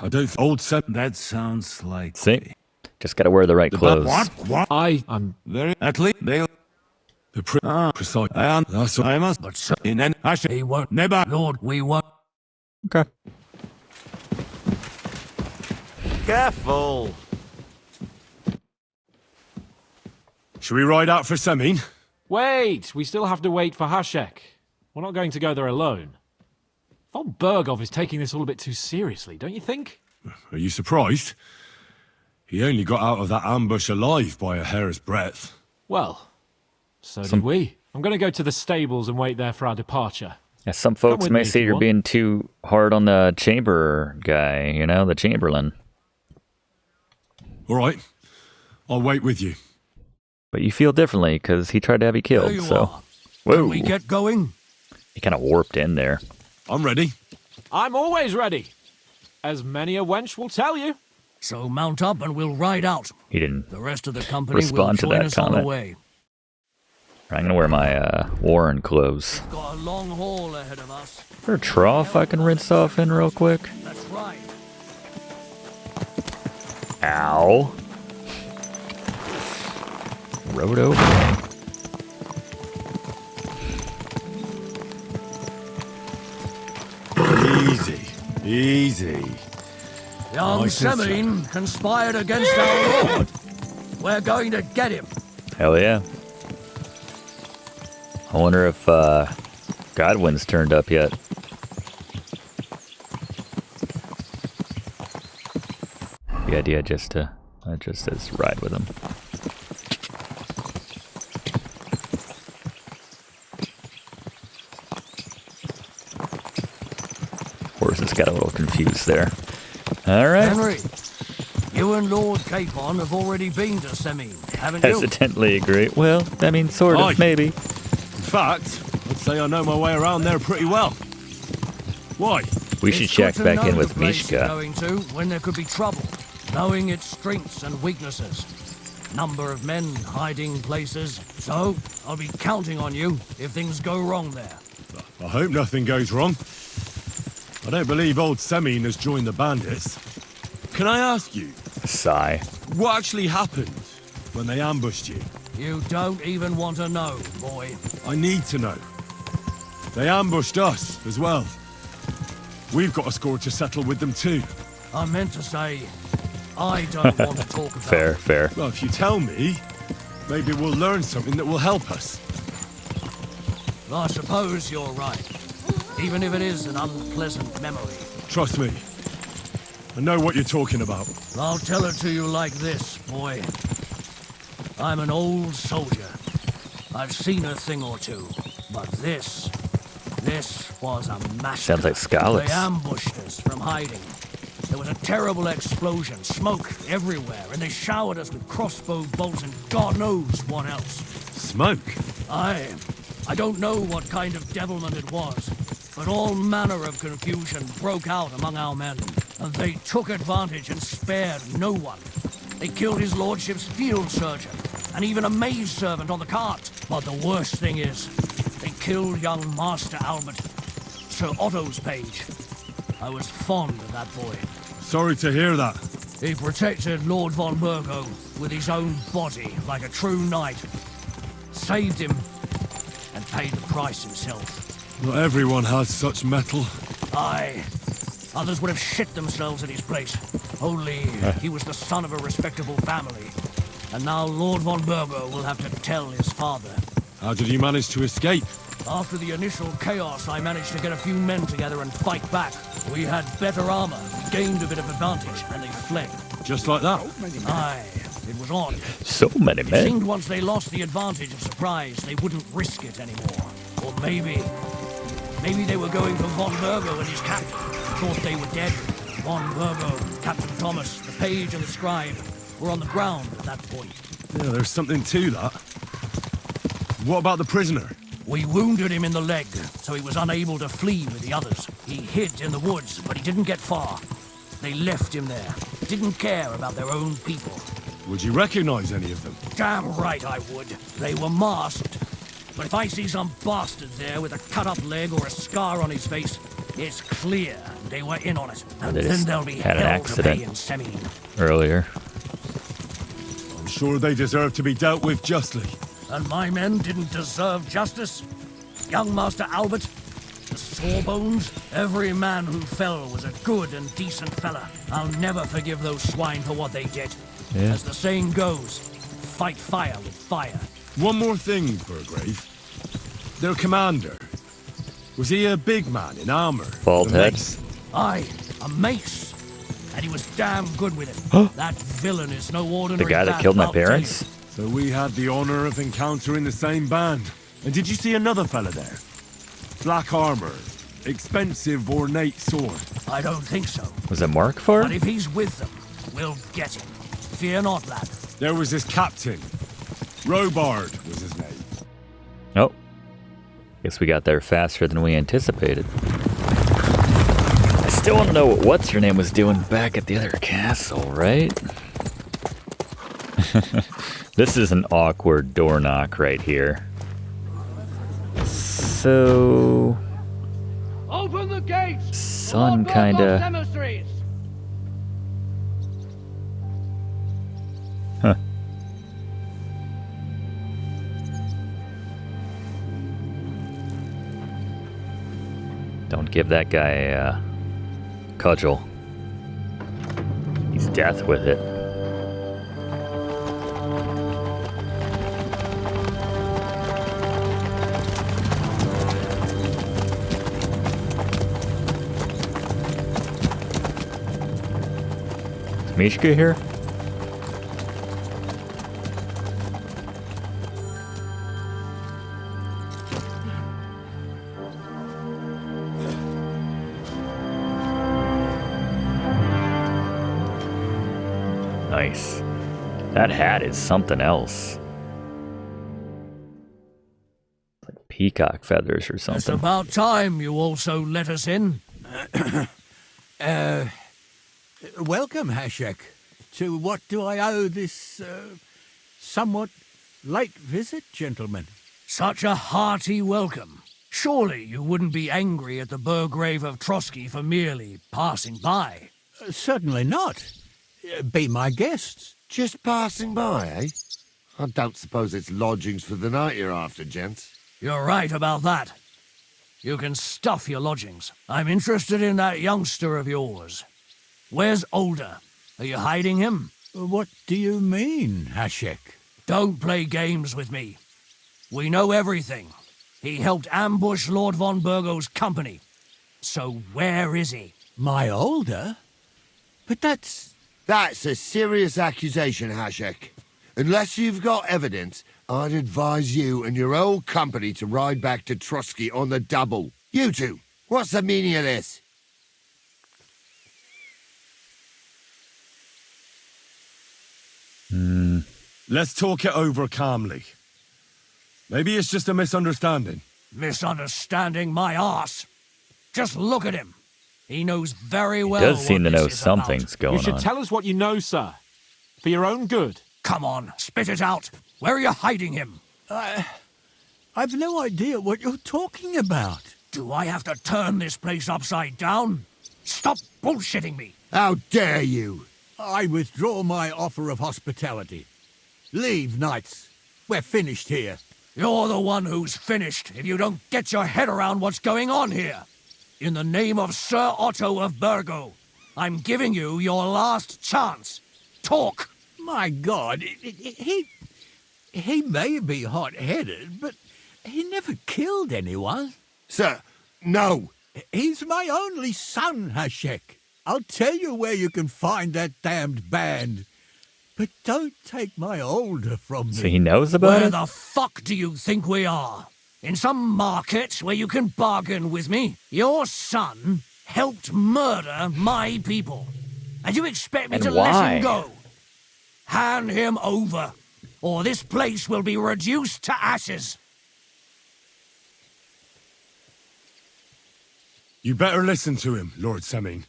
I don't. Old Sem. that sounds like See? Just gotta wear the right clothes. What? I'm Very. At least they'll. Precise. That's I must. But so, in an I should. He won't. Never. Lord, we won't. Okay. Careful. Should we ride out for Semine? Wait! We still have to wait for Hashek. We're not going to go there alone. Von Bergov is taking this all a bit too seriously, don't you think? Are you surprised? He only got out of that ambush alive by a hair's breadth. Well, so did we. I'm going to go to the stables and wait there for our departure. Yeah, some folks with may me if say you you're want. being too hard on the chamber guy, you know, the Chamberlain. All right. I'll wait with you. But you feel differently because he tried to have you killed, There you so. are. Whoa. Can we get going? He kind of warped in there. I'm ready. I'm always ready. As many a wench will tell you. So mount up and we'll ride out. He didn't. The rest of the company Respond to will join that us on the comment. way. I'm gonna wear my Warren clothes. Got a long haul ahead of us. Is there a trough I can rinse off in real quick? That's right. Ow. Roto. Easy. Easy. Young Nice and Semine conspired against our lord. We're going to get him. Hell yeah. I wonder if Godwin's turned up yet. The idea just says ride with him. Horses got a little confused there. All right. Henry, you and Lord Capon have already been to Semine, haven't you? Hesitantly agree. Well, I mean, sort of, Aye. maybe. In fact, I'd say I know my way around there pretty well. Why? We should It's check good to back know in the with place you're Mishka. going to when there could be trouble, knowing its strengths and weaknesses. Number of men hiding places. So, I'll be counting on you if things go wrong there. I hope nothing goes wrong. I don't believe old Semine has joined the bandits. Can I ask you, Sigh. what actually happened when they ambushed you? You don't even want to know, boy. I need to know. They ambushed us as well. We've got a score to settle with them too. I meant to say, I don't want to talk about Fair, it. fair. Well, if you tell me, maybe we'll learn something that will help us. I suppose you're right. Even if it is an unpleasant memory. Trust me. I know what you're talking about. I'll tell it to you like this, boy. I'm an old soldier. I've seen a thing or two. But this was a massacre. Sounds like Scarlet. They ambushed us from hiding. There was a terrible explosion, smoke everywhere, and they showered us with crossbow bolts and God knows what else. Smoke? I don't know what kind of devilment it was, but all manner of confusion broke out among our men, and they took advantage and spared no one. They killed his lordship's field surgeon, and even a maid servant on the cart. But the worst thing is, they killed young Master Albert, Sir Otto's page. I was fond of that boy. Sorry to hear that. He protected Lord von Bergov with his own body like a true knight. Saved him, and paid the price himself. Not everyone has such metal. Aye. Others would have shit themselves in his place. Only he was the son of a respectable family. And now Lord von Bergov will have to tell his father. How did you manage to escape? After the initial chaos, I managed to get a few men together and fight back. We had better armor, gained a bit of advantage, and they fled. Just like that? Aye, it was odd. So many It men. seemed once they lost the advantage of surprise, they wouldn't risk it anymore. Or maybe they were going for von Bergov and his captain. Thought they were dead. Von Bergov, Captain Thomas, the page and the scribe were on the ground at that point. Yeah, there's something to that. What about the prisoner? We wounded him in the leg, so he was unable to flee with the others. He hid in the woods, but he didn't get far. They left him there. Didn't care about their own people. Would you recognize any of them? Damn right I would. They were masked. But if I see some bastard there with a cut-up leg or a scar on his face, it's clear they were in on it. And They then just there'll be had an hell to pay accident. in Semine. Earlier. sure they deserve to be dealt with justly. And my men didn't deserve justice? Young Master Albert, the Sawbones, every man who fell was a good and decent fella. I'll never forgive those swine for what they did. Yeah. As the saying goes, fight fire with fire. One more thing, Bergov. Their commander. Was he a big man in armor? Bald A head. mace? Aye, a mace. And he was damn good with it. That villain is no ordinary The guy that bad killed my mouth, tell you. parents? So we had the honor of encountering the same band. And did you see another fella there? Black armor, expensive ornate sword. I don't think so. Was it Mark for? But if he's with them, we'll get him. Fear not, lad. There was his captain. Robard was his name. Oh. Guess we got there faster than we anticipated. I still want to know what what's-her-name was doing back at the other castle, right? This is an awkward door knock right here. So... Open the gates! Sun kinda... Huh. Don't give that guy a cudgel. He's death with it. Is Mishka here? Nice. That hat is something else. Like peacock feathers or It's something. about time you also let us in. Welcome, Hashek. To what do I owe this, somewhat late visit, gentlemen? Such a hearty welcome. Surely you wouldn't be angry at the Bergov of Trotsky for merely passing by. Certainly not. Be my guests. Just passing by, eh? I don't suppose it's lodgings for the night you're after, gents. You're right about that. You can stuff your lodgings. I'm interested in that youngster of yours. Where's Older? Are you hiding him? What do you mean, Hashek? Don't play games with me. We know everything. He helped ambush Lord von Bergov's company. So where is he? My older? But that's a serious accusation, Hashek. Unless you've got evidence, I'd advise you and your old company to ride back to Trotsky on the double. You two, what's the meaning of this? Let's talk it over calmly. Maybe it's just a misunderstanding. Misunderstanding my arse. Just look at him. He knows very well Does seem to what know this is about. something's going You should on. tell us what you know, sir. For your own good. Come on, spit it out. Where are you hiding him? I've no idea what you're talking about. Do I have to turn this place upside down? Stop bullshitting me. How dare you? I withdraw my offer of hospitality. Leave, knights. We're finished here. You're the one who's finished if you don't get your head around what's going on here. In the name of Sir Otto of Bergov, I'm giving you your last chance. Talk. My God, he may be hot-headed, but he never killed anyone. Sir, no. He's my only son, Hashek. I'll tell you where you can find that damned band. But don't take my older from me. So he knows about Where it? the fuck do you think we are? In some market where you can bargain with me? Your son helped murder my people. And you expect me And to let why? him go? Hand him over, or this place will be reduced to ashes. You better listen to him, Lord Semine.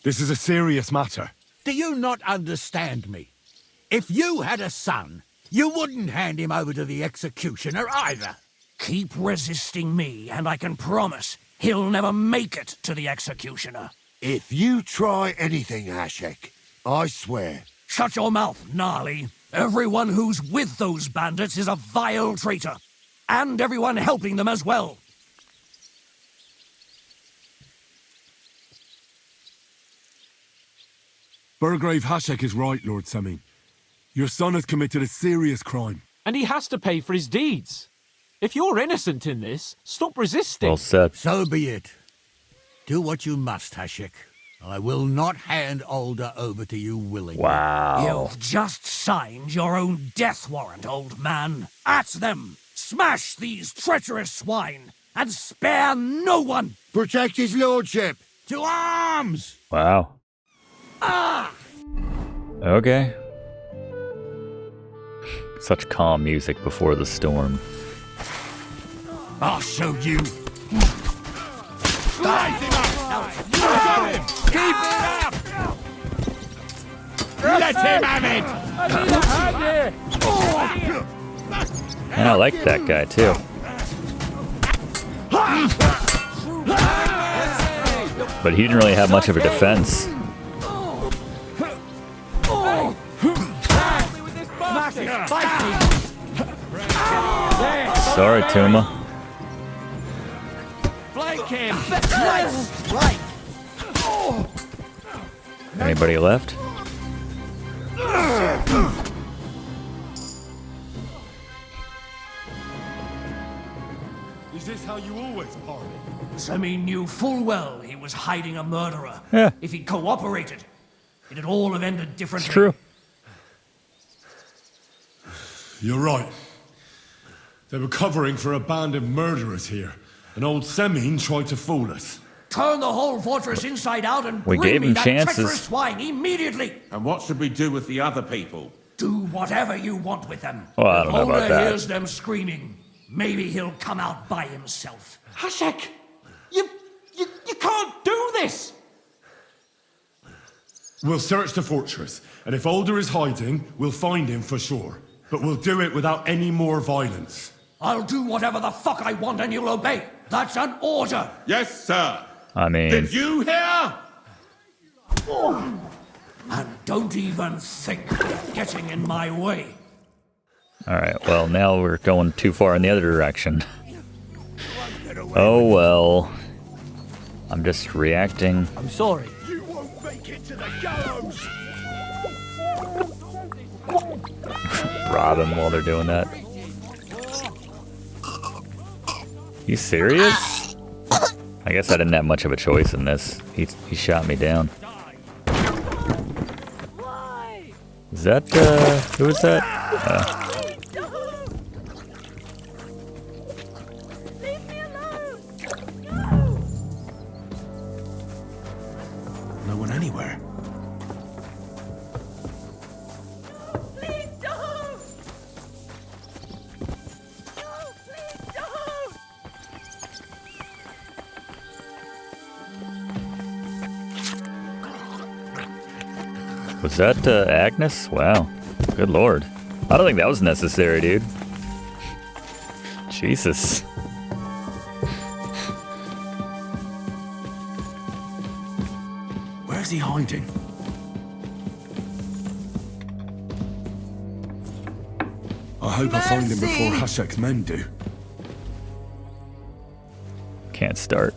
This is a serious matter. Do you not understand me? If you had a son, you wouldn't hand him over to the executioner either. Keep resisting me, and I can promise he'll never make it to the executioner. If you try anything, Hashek, I swear. Shut your mouth, Gnarly. Everyone who's with those bandits is a vile traitor. And everyone helping them as well. Burgrave Hashek is right, Lord Semine. Your son has committed a serious crime. And he has to pay for his deeds. If you're innocent in this, stop resisting. Well said. So be it. Do what you must, Hashek. I will not hand Alder over to you willingly. Wow. You've just signed your own death warrant, old man. At them! Smash these treacherous swine, and spare no one! Protect his lordship! To arms! Wow. Ah! Okay. Such calm music before the storm. I'll show you. Keep it up! Let him have it! And I like that guy too. But he didn't really have much of a defense. Sorry, Tuma. Anybody left? Is this how you always party? Semine knew full well he was hiding a murderer. Yeah. If he'd cooperated, it'd all have ended differently. It's true. You're right. They were covering for a band of murderers here, and old Semine tried to fool us. Turn the whole fortress inside out and We bring gave me him that chances. treacherous swine immediately. And what should we do with the other people? Do whatever you want with them. Well, I don't know about Alder that. hears them screaming. Maybe he'll come out by himself. Hashek, you can't do this! We'll search the fortress, and if Alder is hiding, we'll find him for sure. But we'll do it without any more violence. I'll do whatever the fuck I want and you'll obey. That's an order. Yes, sir. I mean, Did you hear? And don't even think of getting in my way. alright, well, now we're going too far in the other direction. Oh well. I'm just reacting. I'm sorry. You won't make it to the gallows! Rob them while they're doing that. You serious? I guess I didn't have much of a choice in this. He shot me down. Is that, who is that? No one anywhere. Was that, Agnes? Wow. Good lord. I don't think that was necessary, dude. Jesus. Where's he hiding? I hope I find him before Hashek's men do. Can't start.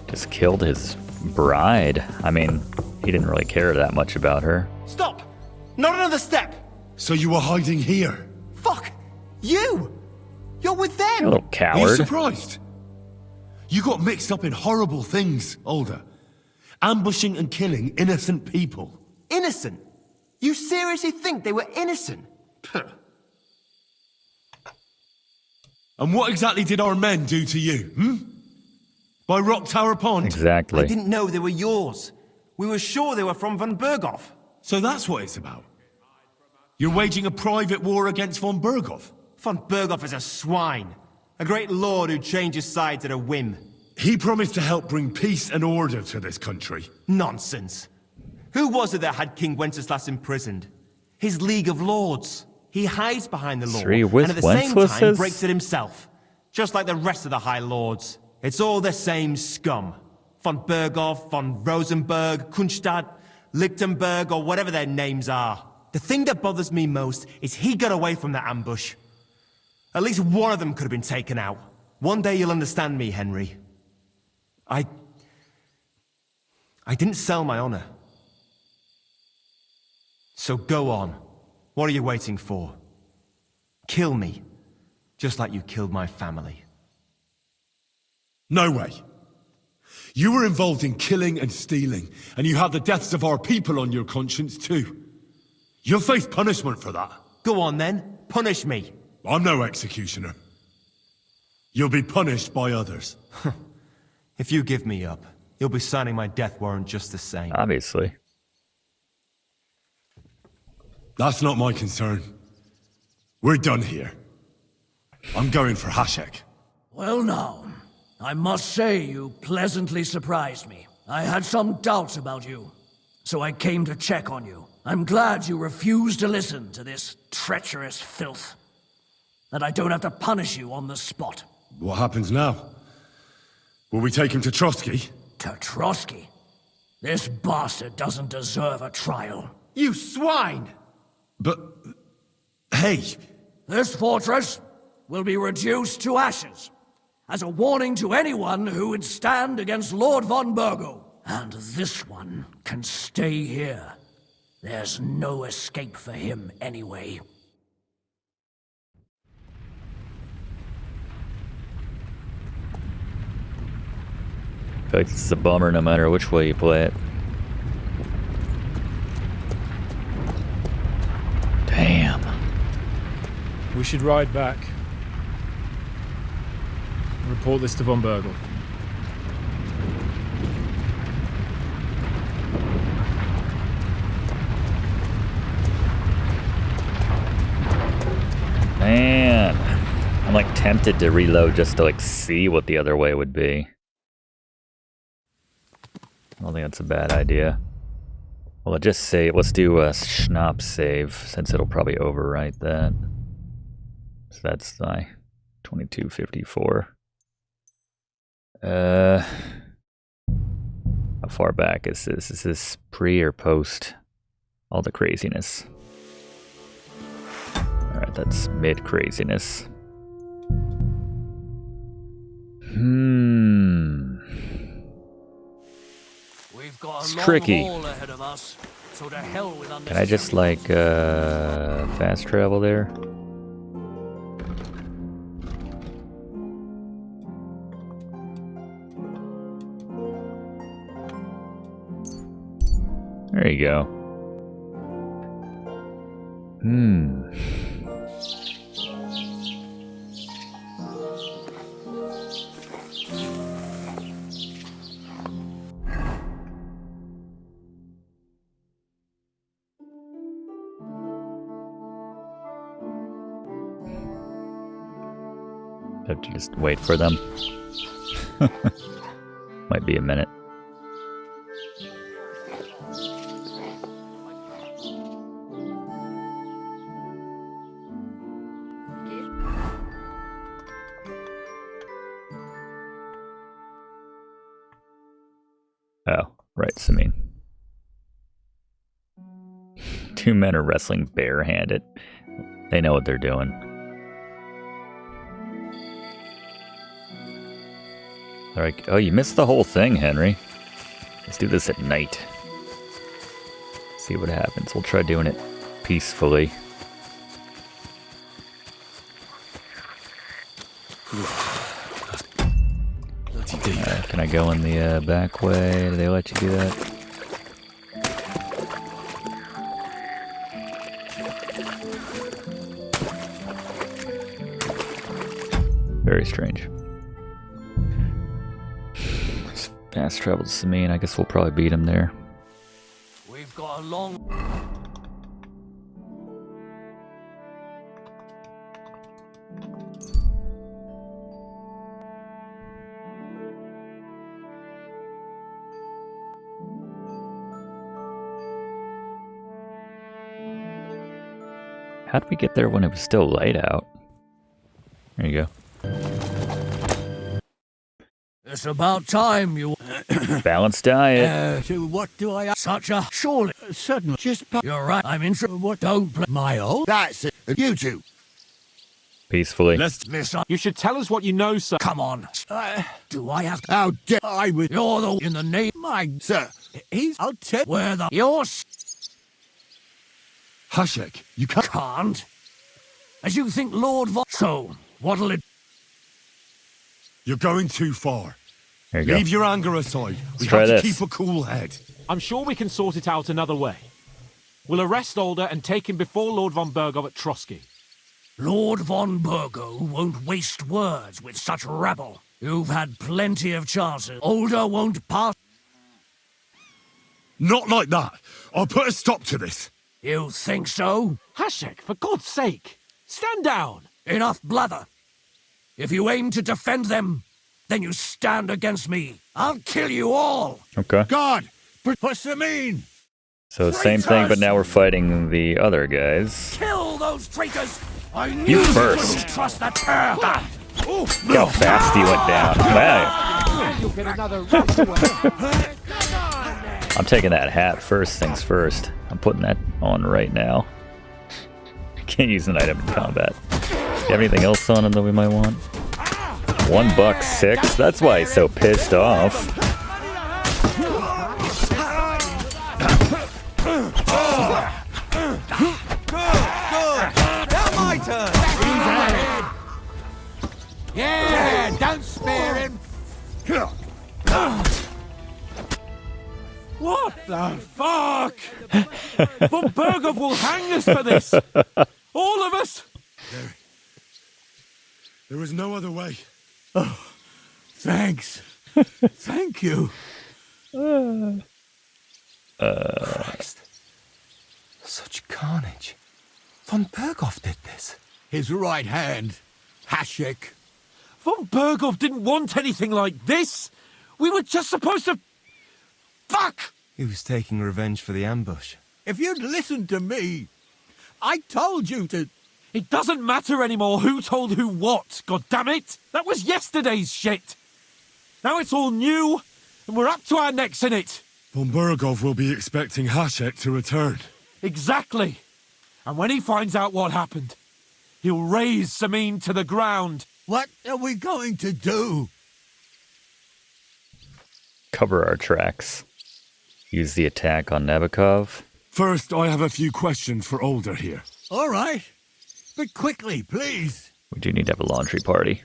Just killed his bride. I mean, he didn't really care that much about her. Stop! Not another step! So you were hiding here? Fuck! You! You're with them! You little Are you coward. surprised? You got mixed up in horrible things, Alder. Ambushing and killing innocent people. Innocent? You seriously think they were innocent? Puh. And what exactly did our men do to you, By Rock Tower Pond? Exactly. I didn't know they were yours. We were sure they were from von Bergov. So that's what it's about. You're waging a private war against von Bergov. Von Bergov is a swine. A great lord who changes sides at a whim. He promised to help bring peace and order to this country. Nonsense. Who was it that had King Wenceslas imprisoned? His League of Lords. He hides behind the law, Three and at the same time Wenceslas's? breaks it himself. Just like the rest of the High Lords. It's all the same scum. Von Bergov, von Rosenberg, Kunstadt. Lichtenberg, or whatever their names are. The thing that bothers me most is he got away from that ambush. At least one of them could have been taken out. One day you'll understand me, Henry. I didn't sell my honor. So go on. What are you waiting for? Kill me, just like you killed my family. No way. You were involved in killing and stealing, and you have the deaths of our people on your conscience too. You'll face punishment for that. Go on then, punish me. I'm no executioner. You'll be punished by others. If you give me up, you'll be signing my death warrant just the same. Obviously. That's not my concern. We're done here. I'm going for Hashek. Well now, I must say you pleasantly surprised me. I had some doubts about you, so I came to check on you. I'm glad you refused to listen to this treacherous filth. That I don't have to punish you on the spot. What happens now? Will we take him to Trotsky? To Trotsky? This bastard doesn't deserve a trial. You swine! But... hey! This fortress will be reduced to ashes, as a warning to anyone who would stand against Lord von Bergov. And this one can stay here. There's no escape for him anyway. I feel like this is a bummer no matter which way you play it. Damn. We should ride back. Report this to von Bergov. Man, I'm like tempted to reload just to like see what the other way would be. I don't think that's a bad idea. Well, just say, let's do a Schnapp save, since it'll probably overwrite that. So that's my 2254. How far back is this? Is this pre or post all the craziness? Alright, that's mid craziness. We've got a It's long tricky. haul ahead of us, so to hell with Can I just like fast travel there? There you go. Have to just wait for them. Might be a minute. Oh, right, Semine. Two men are wrestling barehanded. They know what they're doing. They're like, oh, you missed the whole thing, Henry. Let's do this at night. See what happens. We'll try doing it peacefully. Can I go in the back way? Do they let you do that? Very strange. Fast travel to Semine. I guess we'll probably beat him there. We've got a long... How did we get there when it was still light out? There you go. It's about time you... Balanced diet. So what do I... Such a... Surely. Suddenly. You're right. I'm interested. What? Don't play... My old? That's it. And you two. Peacefully. You should tell us what you know, sir. Come on. Do I have... How dare I would... You're the... In the name... My... Sir. I'll tell... Where the... You're... Hashek, you can't... Can't. As you think Lord Von... So, what'll it... You're going too far. There you Leave go. your anger aside. We try have to this. keep a cool head. I'm sure we can sort it out another way. We'll arrest Alder and take him before Lord von Bergov at Trotsky. Lord von Bergov won't waste words with such rabble. You've had plenty of chances. Alder won't pass... Not like that. I'll put a stop to this. You think so? Hashek, for God's sake, stand down. Enough blather. If you aim to defend them, then you stand against me. I'll kill you all. Okay. God! For Semine! So same thing, but now we're fighting the other guys. Kill those traitors. I knew You you first. couldn't trust that pair. Look how fast he went down. Wow. I'm taking that hat first things first. I'm putting that on right now. Can't use an item in combat. Do you have anything else on him that we might want? $1.06? That's why he's so pissed off. Now my turn! Yeah, don't spare him! What the fuck? Von Bergov will hang us for this. All of us. There was no other way. Thanks. Thank you. Christ. Such carnage. Von Bergov did this. His right hand, Hashek. Von Bergov didn't want anything like this. We were just supposed to... Fuck! He was taking revenge for the ambush. If you'd listened to me, I told you to... It doesn't matter anymore who told who what, goddammit! That was yesterday's shit! Now it's all new, and we're up to our necks in it! Von Bergov will be expecting Hashek to return. Exactly! And when he finds out what happened, he'll raze Semine to the ground. What are we going to do? Cover our tracks. Use the attack on Nabokov. First, I have a few questions for Alder here. All right. But quickly, please. We do need to have a laundry party.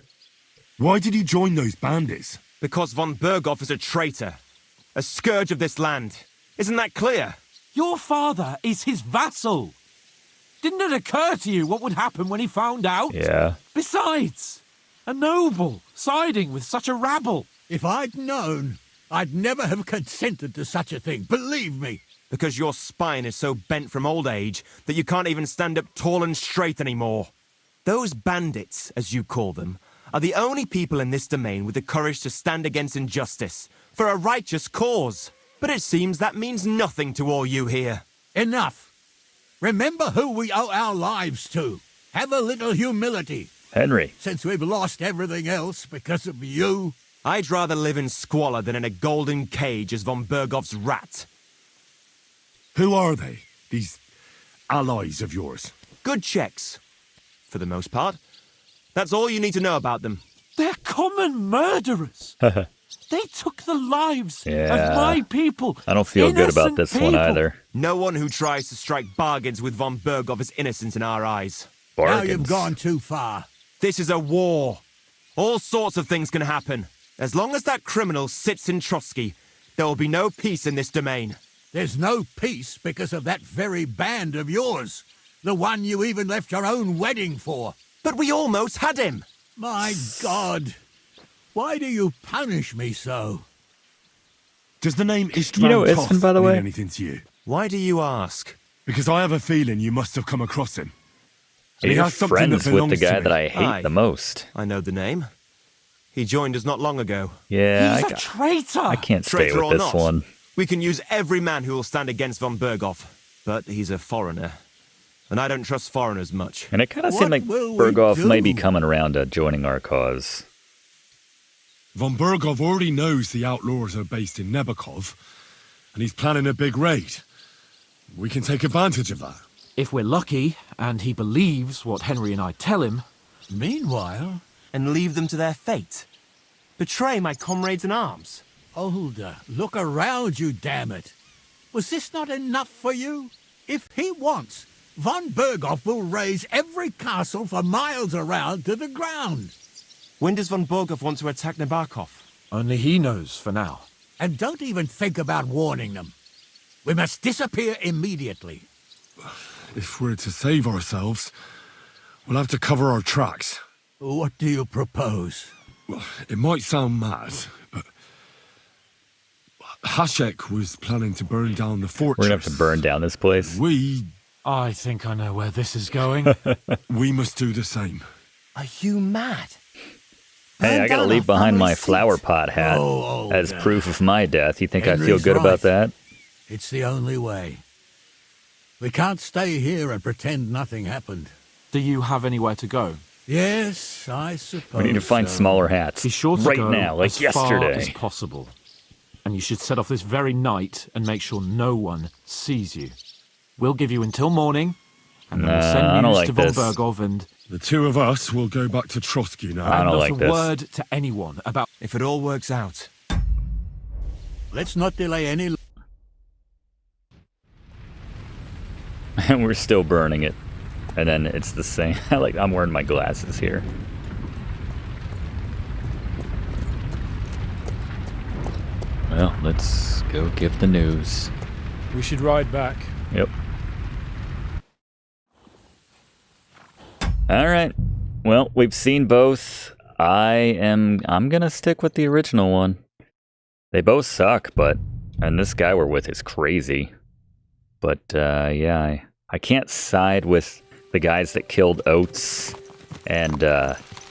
Why did you join those bandits? Because von Bergov is a traitor. A scourge of this land. Isn't that clear? Your father is his vassal. Didn't it occur to you what would happen when he found out? Yeah. Besides, a noble siding with such a rabble. If I'd known, I'd never have consented to such a thing, believe me. Because your spine is so bent from old age that you can't even stand up tall and straight anymore. Those bandits, as you call them, are the only people in this domain with the courage to stand against injustice for a righteous cause. But it seems that means nothing to all you here. Enough. Remember who we owe our lives to. Have a little humility. Henry. Since we've lost everything else because of you. I'd rather live in squalor than in a golden cage as von Bergov's rat. Who are they, these allies of yours? Good checks, for the most part. That's all you need to know about them. They're common murderers. They took the lives of my people. I don't feel good about this one either. No one who tries to strike bargains with von Bergov is innocent in our eyes. Now you've gone too far. This is a war. All sorts of things can happen. As long as that criminal sits in Trotsky, there will be no peace in this domain. There's no peace because of that very band of yours. The one you even left your own wedding for. But we almost had him. My God. Why do you punish me so? Does the name Istvan You know Toth Istvan, by the mean way? anything to you? Why do you ask? Because I have a feeling you must have come across him. And he You're has something friends that with the belongs to guy me. that I hate Aye. the most. I know the name. He joined us not long ago. Yeah, He's a traitor. I can't stay Traitor with or this not, one. we can use every man who will stand against von Bergov. But he's a foreigner. And I don't trust foreigners much. And it kind of What seemed like will we Bergov may be do? coming around to joining our cause. Von Bergov already knows the outlaws are based in Nebakov, and he's planning a big raid. We can take advantage of that. If we're lucky, and he believes what Henry and I tell him... Meanwhile... And leave them to their fate? Betray my comrades in arms? Older, look around you, damn it. Was this not enough for you? If he wants, von Bergov will raise every castle for miles around to the ground. When does von Bergov want to attack Nebakov? Only he knows for now. And don't even think about warning them. We must disappear immediately. If we're to save ourselves, we'll have to cover our tracks. What do you propose? Well, it might sound mad, but Hashek was planning to burn down the fortress. We're gonna have to burn down this place. I think I know where this is going. We must do the same. Are you mad? Hey, I gotta leave behind my flower pot hat as proof of my death. You think I feel good about that? It's the only way. We can't stay here and pretend nothing happened. Do you have anywhere to go? Yes, I suppose We need to find smaller hats. Be sure to right go now, like as yesterday. far as possible. And you should set off this very night and make sure no one sees you. We'll give you until morning, and then we'll send news to von Bergov and... The two of us will go back to Trotsky now. I don't like not a word to anyone about... If it all works out. Let's not delay any... And we're still burning it. And then it's the same. I'm wearing my glasses here. Well, let's go give the news. We should ride back. Yep. All right. Well, we've seen both. I'm gonna stick with the original one. They both suck, and this guy we're with is crazy. But yeah, I can't side with the guys that killed Oates and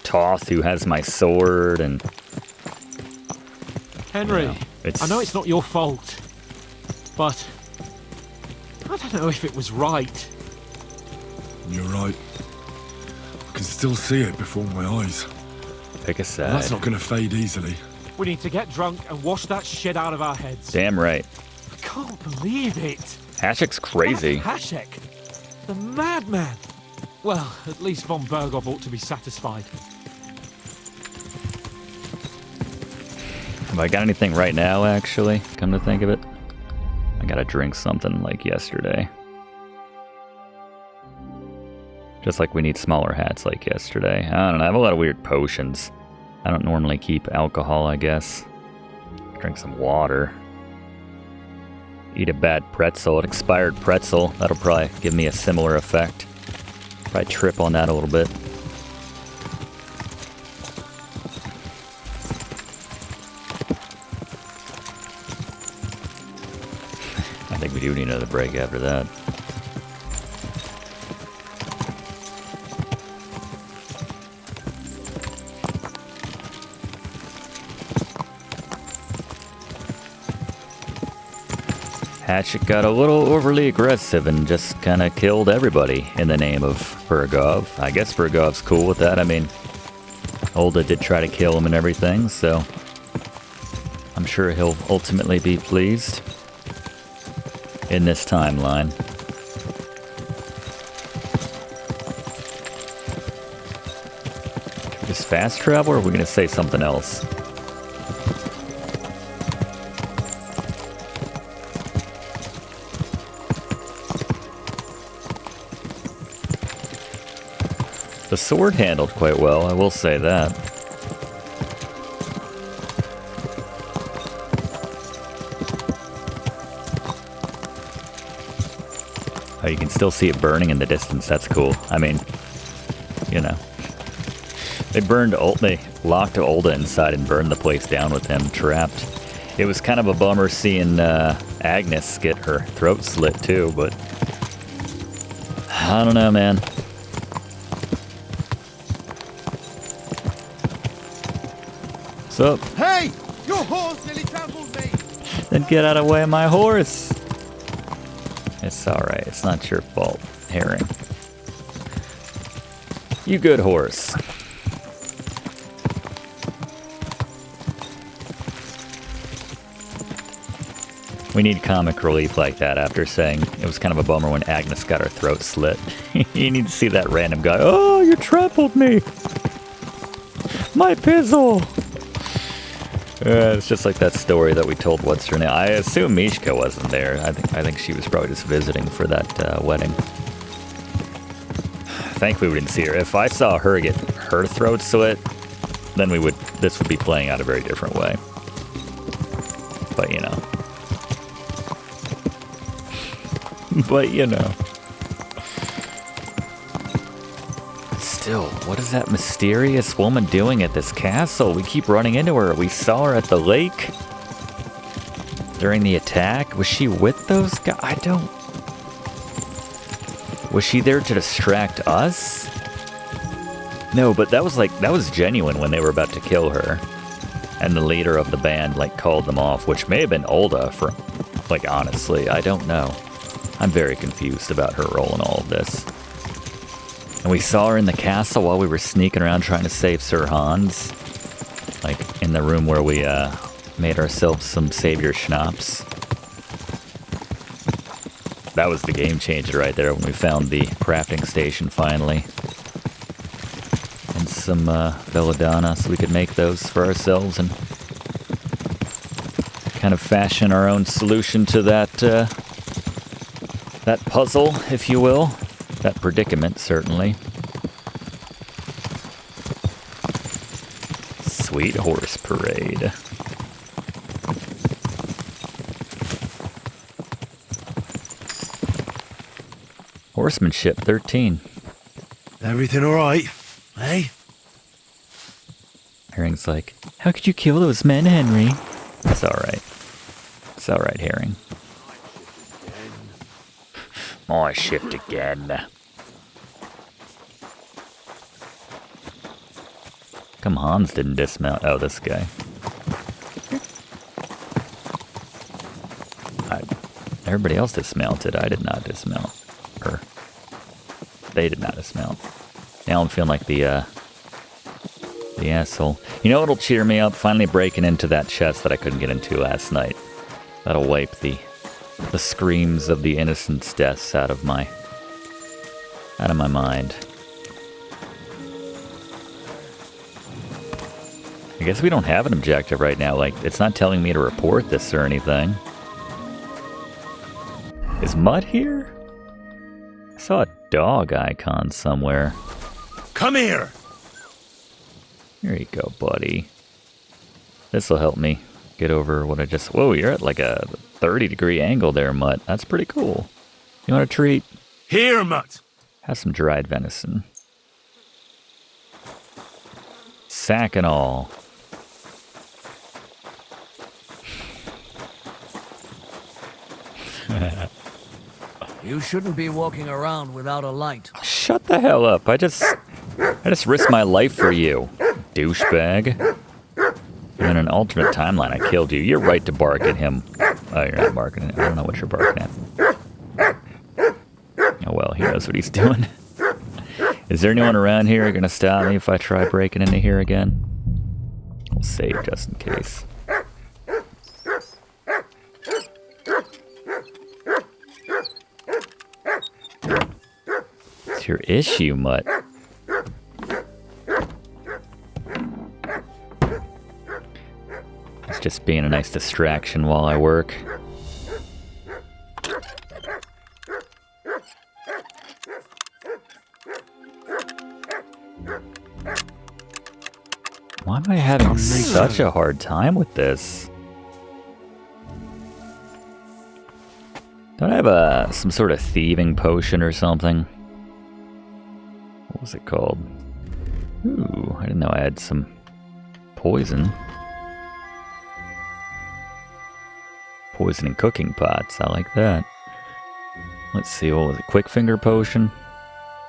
Toth, who has my sword, and Henry, I know it's not your fault, but I don't know if it was right. You're right. I can still see it before my eyes. Pick a side. That's not going to fade easily. We need to get drunk and wash that shit out of our heads. Damn right. I can't believe it. Hashek's crazy. Hashek, the madman. Well, at least von Bergov ought to be satisfied. Have I got anything right now, actually? Come to think of it. I gotta drink something like yesterday. Just like we need smaller hats like yesterday. I don't know, I have a lot of weird potions. I don't normally keep alcohol, I guess. Drink some water. Eat a bad pretzel, an expired pretzel. That'll probably give me a similar effect. Probably trip on that a little bit. I think we do need another break after that. Hatchet got a little overly aggressive and just kind of killed everybody in the name of Bergov. I guess Bergov's cool with that. I mean, Olda did try to kill him and everything, so I'm sure he'll ultimately be pleased in this timeline. Is fast travel, or are we going to say something else? The sword handled quite well, I will say that. Oh, you can still see it burning in the distance, that's cool. I mean, you know. They locked Olda inside and burned the place down with him trapped. It was kind of a bummer seeing Agnes get her throat slit too, but I don't know, man. Up. Hey! Your horse nearly trampled me! Then get out of the way of my horse! It's alright, it's not your fault, Herring. You good horse. We need comic relief like that after saying it was kind of a bummer when Agnes got her throat slit. You need to see that random guy. Oh, you trampled me! My pizzle! It's just like that story that we told. What's her name? I assume Mishka wasn't there. I think she was probably just visiting for that wedding. Thankfully, we didn't see her. If I saw her get her throat slit, then this would be playing out a very different way. But you know. But you know. Still, what is that mysterious woman doing at this castle? We keep running into her. We saw her at the lake during the attack. Was she with those guys? I don't... Was she there to distract us? No, but that was genuine when they were about to kill her. And the leader of the band, called them off, which may have been Ulda for, honestly, I don't know. I'm very confused about her role in all of this. And we saw her in the castle while we were sneaking around trying to save Sir Hans. In the room where we, made ourselves some savior schnapps. That was the game changer right there when we found the crafting station finally. And some, belladonna, so we could make those for ourselves and kind of fashion our own solution to that, that puzzle, if you will. That predicament, certainly. Sweet horse parade. Horsemanship 13. Everything alright, eh? Herring's like, how could you kill those men, Henry? It's alright. It's alright, Herring. My shift again. Come Hans didn't dismount. Oh, this guy. Everybody else dismounted. I did not dismount. Or they did not dismount. Now I'm feeling like the asshole. You know what'll cheer me up? Finally breaking into that chest that I couldn't get into last night. That'll wipe the screams of the innocents' deaths out of my mind. I guess we don't have an objective right now. It's not telling me to report this or anything. Is Mutt here? I saw a dog icon somewhere. Come here! Here you go, buddy. This'll help me get over what I just... Whoa, you're at a 30-degree angle there, Mutt. That's pretty cool. You want a treat? Here, Mutt! Have some dried venison. Sack and all. You shouldn't be walking around without a light. Shut the hell up. I just risked my life for you, douchebag. In an alternate timeline, I killed you. You're right to bark at him. Oh, you're not barking at him. I don't know what you're barking at. Oh, well, he knows what he's doing. Is there anyone around here gonna stop me if I try breaking into here again? We'll save just in case. What's your issue, Mutt? It's just being a nice distraction while I work. Why am I having such a hard time with this? Don't I have some sort of thieving potion or something? What was it called? Ooh, I didn't know I had some poison. Poisoning cooking pots, I like that. Let's see, what was it? Quick finger potion?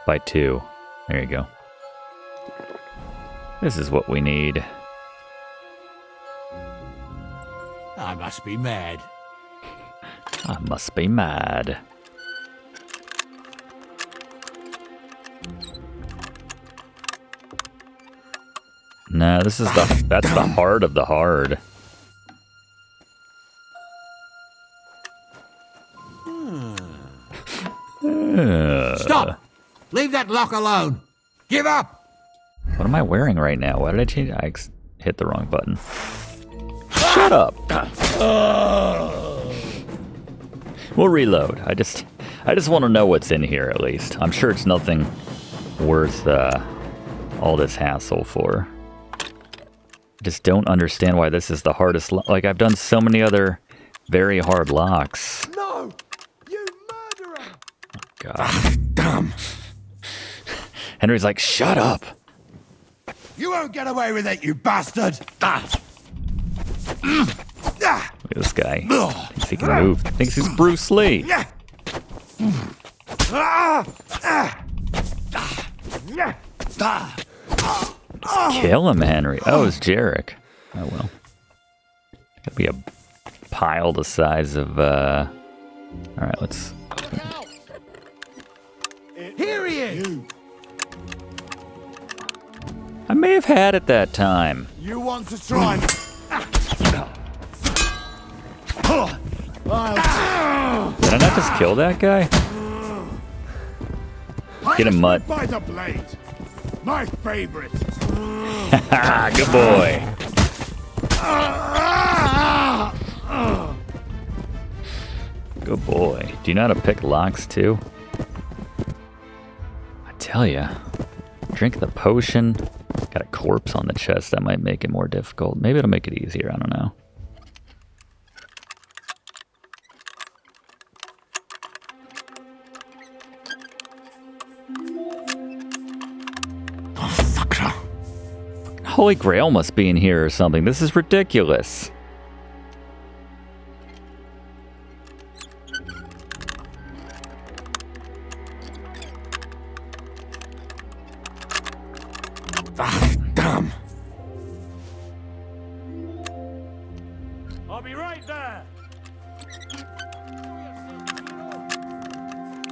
By 2. There you go. This is what we need. I must be mad. I must be mad. Nah, this is that's the heart of the hard. that lock alone. Give up. What am I wearing right now? Why did I change? I hit the wrong button. Shut up. We'll reload. I just want to know what's in here at least. I'm sure it's nothing worth all this hassle for. I just don't understand why this is the hardest. Like, I've done so many other very hard locks. No! You murderer! God. Damn! Henry's like, shut up. You won't get away with it, you bastard! Look at this guy. Thinks he can move. Thinks he's Bruce Lee. Just kill him, Henry. Oh, it's Jarek. Oh, well. Could be a pile the size of, Alright, let's... Here he is! I may have had it that time. You want to try me? Did I not just kill that guy? Get him, Mutt. By the blade. My favorite. Good boy. Good boy. Do you know how to pick locks too? I tell ya. Drink the potion. Got a corpse on the chest. That might make it more difficult. Maybe it'll make it easier. I don't know. Holy Grail must be in here or something. This is ridiculous. Damn. I'll be right there.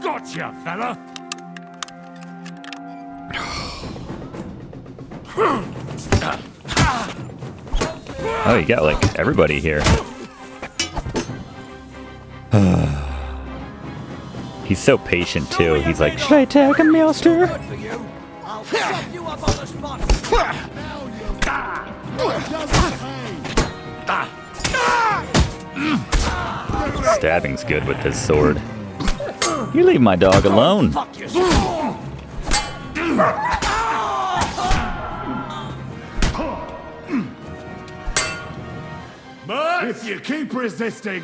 Gotcha, fella. Oh, you got like everybody here. He's so patient too. He's like, should I attack him, Master? I'll shove you up on the spot. Stabbing's good with this sword. You leave my dog alone. But if you keep resisting,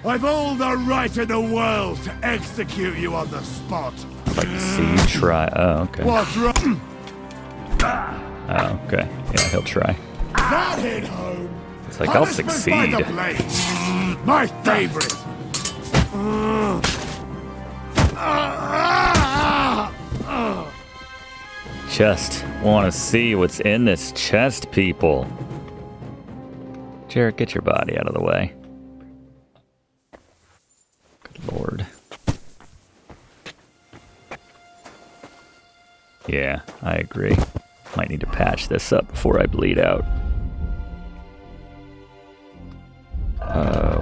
I've all the right in the world to execute you on the spot. Like to see you try. Oh, okay. What's wrong? Oh, okay. Yeah, he'll try. That hit home. It's like, I'll Punishment succeed. by the blade. My favorite. Just want to see what's in this chest, people. Jarek, get your body out of the way. Good lord. Yeah, I agree. Might need to patch this up before I bleed out.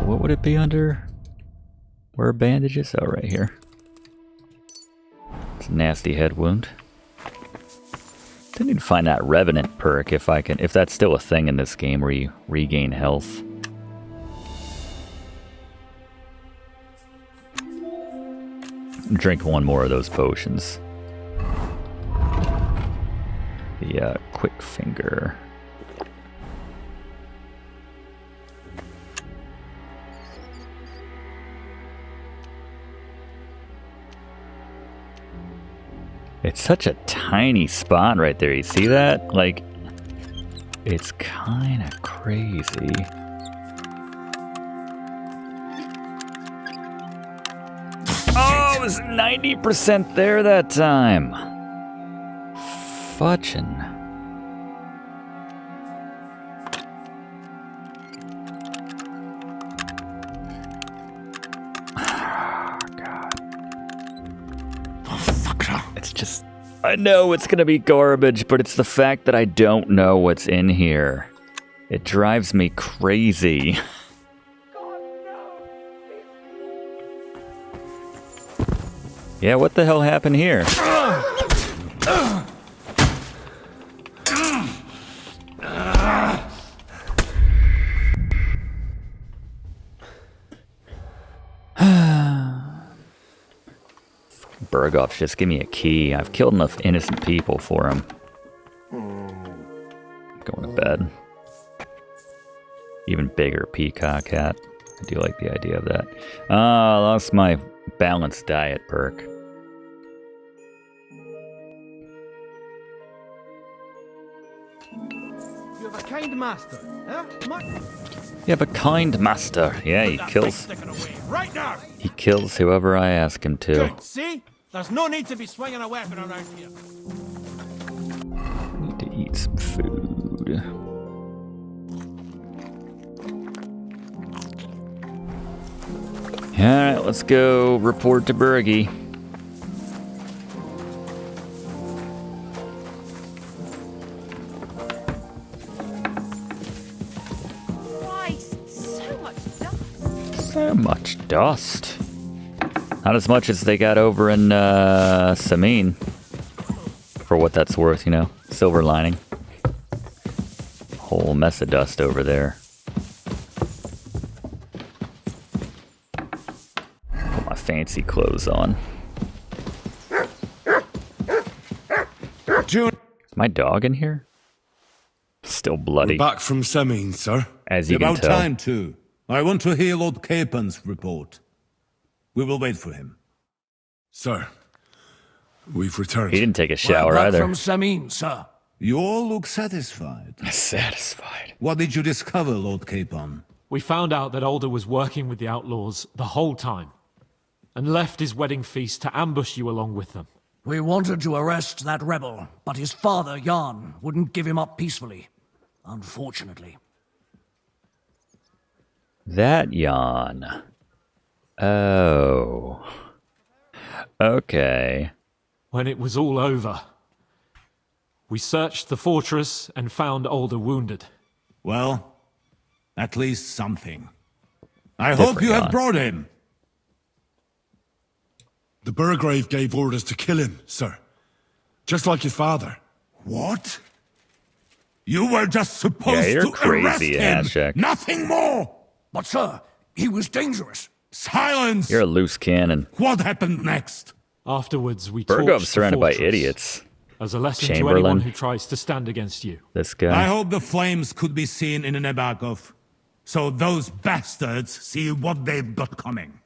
What would it be under? Where are bandages? Oh, right here. It's a nasty head wound. I need to find that Revenant perk if that's still a thing in this game where you regain health. Drink one more of those potions. The quick finger. It's such a tiny spot right there. You see that? Like, it's kind of crazy. Oh, it was 90% there that time. Fudgin'. Just, I know it's gonna be garbage, but it's the fact that I don't know what's in here. It drives me crazy. Yeah, what the hell happened here? Bergov should just give me a key. I've killed enough innocent people for him. Going to bed. Even bigger peacock hat. I do like the idea of that. I lost my balanced diet perk. You have a kind master, huh? You have a kind master. Yeah, he kills. Right now! He kills whoever I ask him to. Good. See? There's no need to be swinging a weapon around here. I need to eat some food. Alright, let's go report to Bergie. Christ, so much dust. So much dust. Not as much as they got over in Semine. For what that's worth, you know. Silver lining. Whole mess of dust over there. Put my fancy clothes on. June. Is my dog in here? Still bloody. We're back from Semine, sir. As you can About tell. time, too. I want to hear Lord Capon's report. We will wait for him. Sir, we've returned. He didn't take a shower We're back either. from Semine, sir. You all look satisfied. Satisfied. What did you discover, Lord Capon? We found out that Alder was working with the outlaws the whole time, and left his wedding feast to ambush you along with them. We wanted to arrest that rebel, but his father, Jan, wouldn't give him up peacefully. Unfortunately. That Jan. Oh. Okay. When it was all over, we searched the fortress and found Alder wounded. Well, at least something. I Different hope you have Jan. brought him. The Burgrave gave orders to kill him, sir. Just like his father. What? You were just supposed Yeah, you're to arrest crazy, him. Hashek. Nothing more. But, sir, he was dangerous. Silence. You're a loose cannon. What happened next? Afterwards, we Bergov's torched the surrounded by fortress idiots. as a lesson to Chamberlain. anyone who tries to stand against you. This I guy. hope the flames could be seen in Bergov, so those bastards see what they've got coming.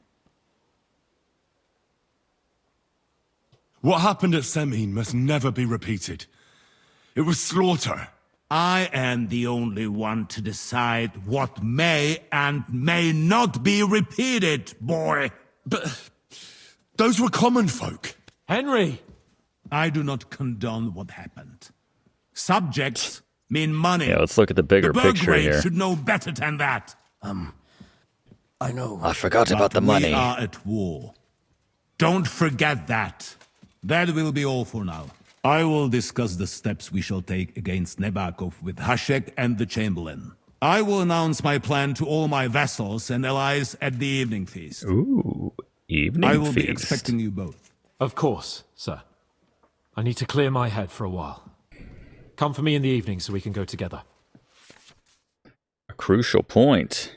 What happened at Semine must never be repeated. It was slaughter. I am the only one to decide what may and may not be repeated, boy. But those were common folk. Henry! I do not condone what happened. Subjects mean money. Yeah, let's look at the bigger the picture Burgrave here. should know better than that. I know. I forgot about the But money. We are at war. Don't forget that. That will be all for now. I will discuss the steps we shall take against Nebakov with Hashek and the Chamberlain. I will announce my plan to all my vassals and allies at the evening feast. Ooh, evening I will feast. be expecting you both. Of course, sir. I need to clear my head for a while. Come for me in the evening so we can go together. A crucial point.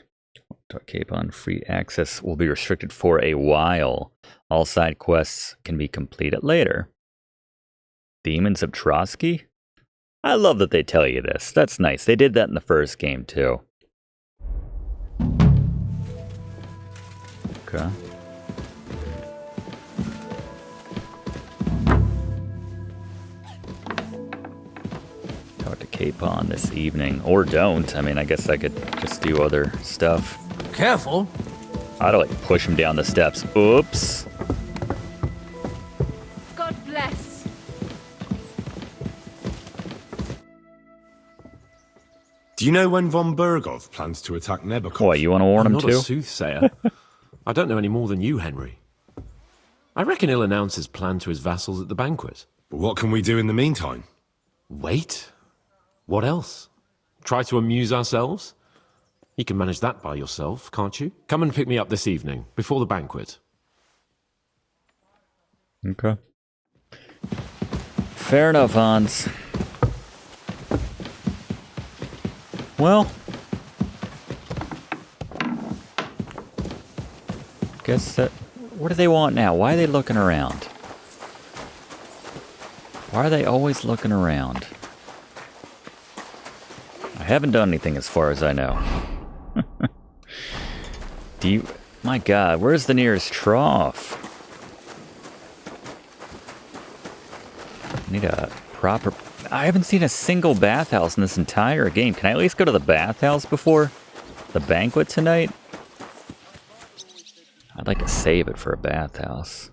Capon free access will be restricted for a while. All side quests can be completed later. Demons of Trotsky? I love that they tell you this. That's nice. They did that in the first game too. Okay. Talk to Capon this evening. Or don't. I mean, I guess I could just do other stuff. Careful. I'd like push him down the steps. Oops. God bless. Do you know when von Bergov plans to attack Nebakov? What, you want to warn I'm him not a too? soothsayer. I don't know any more than you, Henry. I reckon he'll announce his plan to his vassals at the banquet. But what can we do in the meantime? Wait. What else? Try to amuse ourselves? You can manage that by yourself, can't you? Come and pick me up this evening, before the banquet. Okay. Fair enough, Hans. Well, guess that. What do they want now? Why are they looking around? Why are they always looking around? I haven't done anything as far as I know. Do you... My god, where's the nearest trough? I need a proper... I haven't seen a single bathhouse in this entire game. Can I at least go to the bathhouse before the banquet tonight? I'd like to save it for a bathhouse.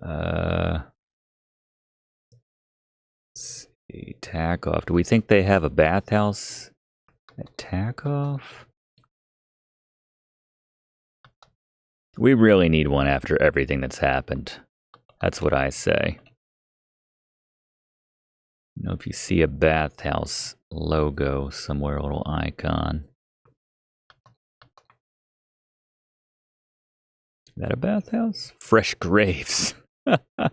Let's see. Takeoff. Do we think they have a bathhouse at Takeoff? We really need one after everything that's happened. That's what I say. You know, if you see a bathhouse logo somewhere, a little icon. Is that a bathhouse? Fresh graves. Well,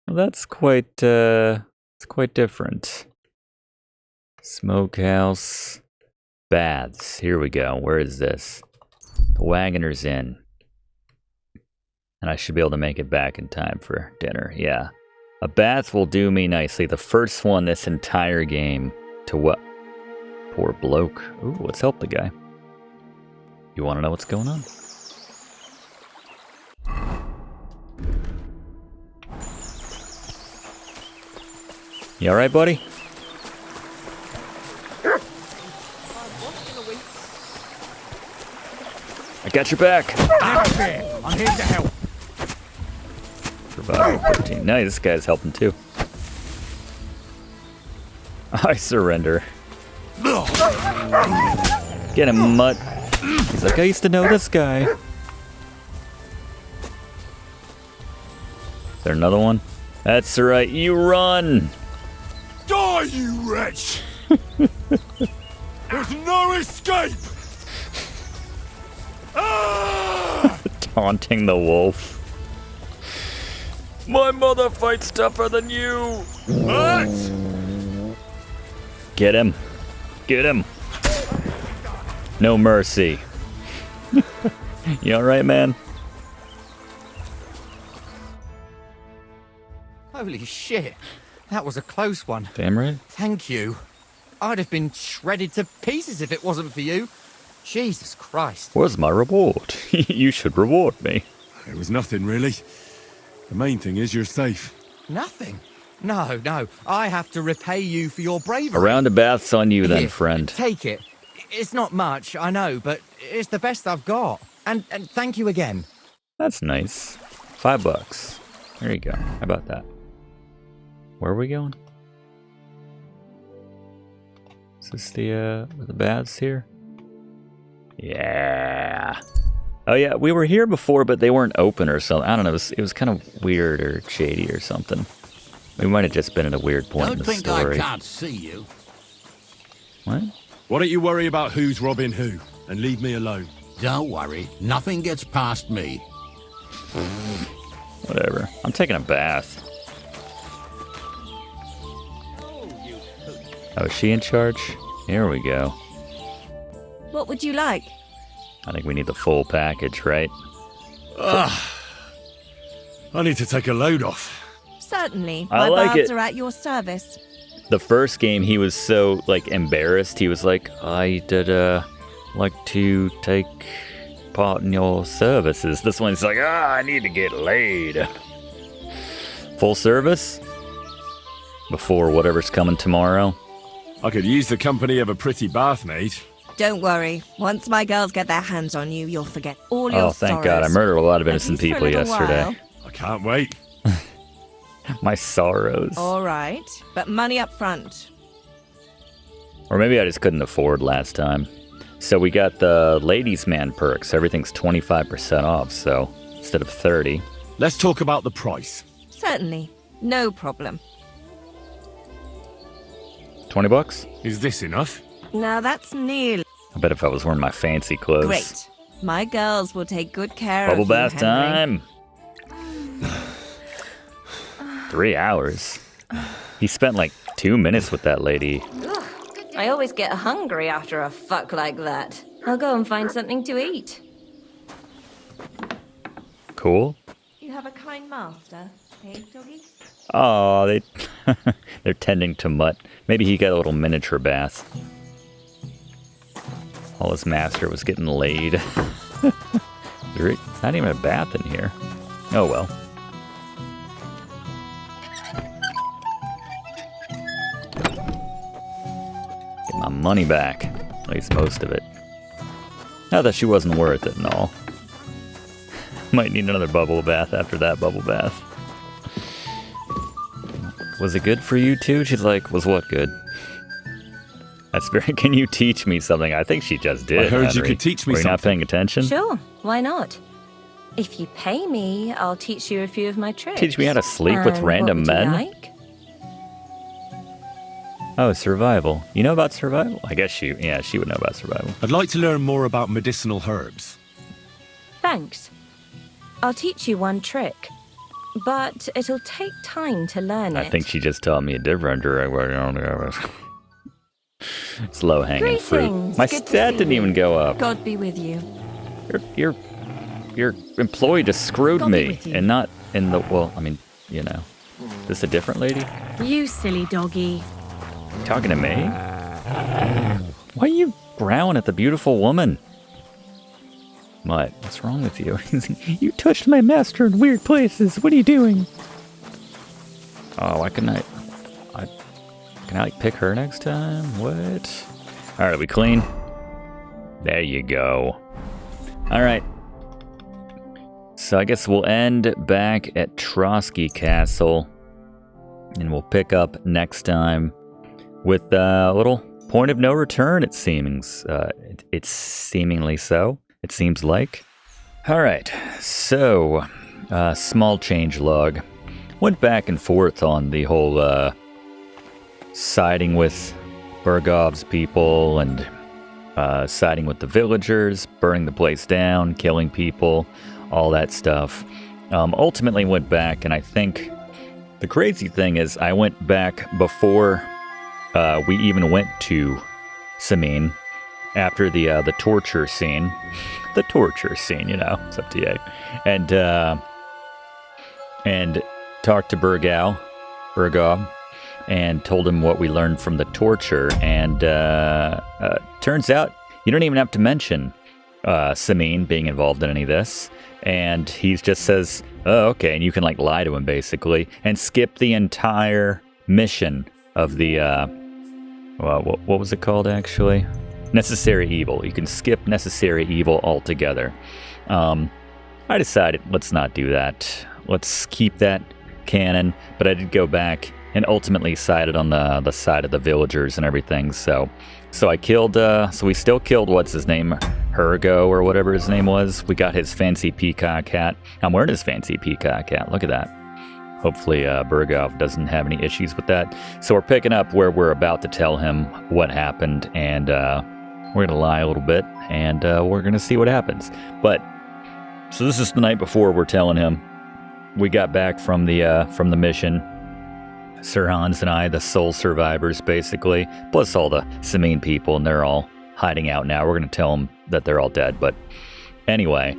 that's quite it's quite different. Smokehouse. Baths. Here we go. Where is this? The Wagoner's Inn. And I should be able to make it back in time for dinner. Yeah. A bath will do me nicely. The first one this entire game to what? Poor bloke. Ooh, let's help the guy. You want to know what's going on? You alright, buddy? I got your back. Never fear. I'm here to help. Survival 13. Nice, this guy's helping too. I surrender. Get him, mutt. He's like, I used to know this guy. Is there another one? That's right, you run! Die, you wretch! There's no escape! Ah! Taunting the wolf. My mother fights tougher than you! What? Get him. Get him. No mercy. You alright, man? Holy shit. That was a close one. Damn right. Thank you. I'd have been shredded to pieces if it wasn't for you. Jesus Christ. Where's my reward? You should reward me. It was nothing, really. The main thing is you're safe. Nothing? No, no. I have to repay you for your bravery. A round of baths on you then, Here, friend. Take it. It's not much, I know, but it's the best I've got. And thank you again. That's nice. $5. There you go. How about that? Where are we going? Is this the baths here? Yeah. Oh yeah, we were here before, but they weren't open or something. I don't know. It was kind of weird or shady or something. We might have just been at a weird point in the story. Don't think I can't see you. What? Why don't you worry about who's robbing who, and leave me alone? Don't worry. Nothing gets past me. Whatever. I'm taking a bath. Oh, is she in charge? Here we go. What would you like? I think we need the full package, right? I need to take a load off. Certainly. I My like baths it. are at your service. The first game, he was so, like, embarrassed. He was like, I did, like to take part in your services. This one's like, I need to get laid. Full service? Before whatever's coming tomorrow? I could use the company of a pretty bathmaid. Don't worry. Once my girls get their hands on you, you'll forget all your Oh, thank God. I murdered a lot of innocent At least for a people little yesterday. while. I can't wait. My sorrows. All right. But money up front. Or maybe I just couldn't afford last time. So we got the ladies' man perks. Everything's 25% off, so instead of 30. Let's talk about the price. Certainly. No problem. $20? Is this enough? Now that's nearly... I bet if I was wearing my fancy clothes. Great. My girls will take good care Bubble of you, bath Henry. time. 3 hours. He spent like 2 minutes with that lady. I always get hungry after a fuck like that. I'll go and find something to eat. Cool. You have a kind master. Hey, doggy. Oh, they're tending to Mutt. Maybe he got a little miniature bath. While his master was getting laid. There's not even a bath in here. Oh well. Get my money back. At least most of it. Not that she wasn't worth it and all. Might need another bubble bath after that bubble bath. Was it good for you too? She's like, was what good? That's very. Can you teach me something? I think she just did. I heard you Henry. could teach me Were you something. not paying attention? Sure, why not? If you pay me, I'll teach you a few of my tricks. Teach me how to sleep with And random what would you men? like? Oh, survival. You know about survival? I guess she would know about survival. I'd like to learn more about medicinal herbs. Thanks. I'll teach you one trick, but it'll take time to learn I it. think she just taught me a different direction. It's low-hanging fruit. Greetings. My Good to stat see didn't you. even go up. God be with you. Your employee just screwed God be me, with you. and not in the well. I mean, you know, this a different lady You silly doggy. talking to me. Why are you growling at the beautiful woman? What? What's wrong with you? You touched my master in weird places. What are you doing? Oh, why couldn't I? Can I like pick her next time? What? All right, are we clean? There you go. All right. So I guess we'll end back at Trotsky Castle, and we'll pick up next time with a little point of no return. It seems. It's seemingly so. It seems like. All right. So, small change log. Went back and forth on the whole siding with Bergov's people and siding with the villagers, burning the place down, killing people, all that stuff. Ultimately went back, and I think the crazy thing is I went back before we even went to Semine, after the torture scene. The torture scene, you know, it's up to you. And talked to Bergov, and told him what we learned from the torture. And turns out you don't even have to mention Semine being involved in any of this. And he just says, oh, okay. And you can like lie to him basically and skip the entire mission of the, what was it called actually? Necessary Evil. You can skip Necessary Evil altogether. I decided let's not do that. Let's keep that canon. But I did go back and ultimately sided on the side of the villagers and everything. So I killed, so we still killed, what's his name? Hergo or whatever his name was. We got his fancy peacock hat. I'm wearing his fancy peacock hat. Look at that. Hopefully Bergov doesn't have any issues with that. So we're picking up where we're about to tell him what happened, and we're going to lie a little bit, and we're going to see what happens. But, so this is the night before we're telling him. We got back from the mission. Sir Hans and I, the sole survivors, basically, plus all the Semine people, and they're all hiding out now. We're going to tell them that they're all dead. But anyway,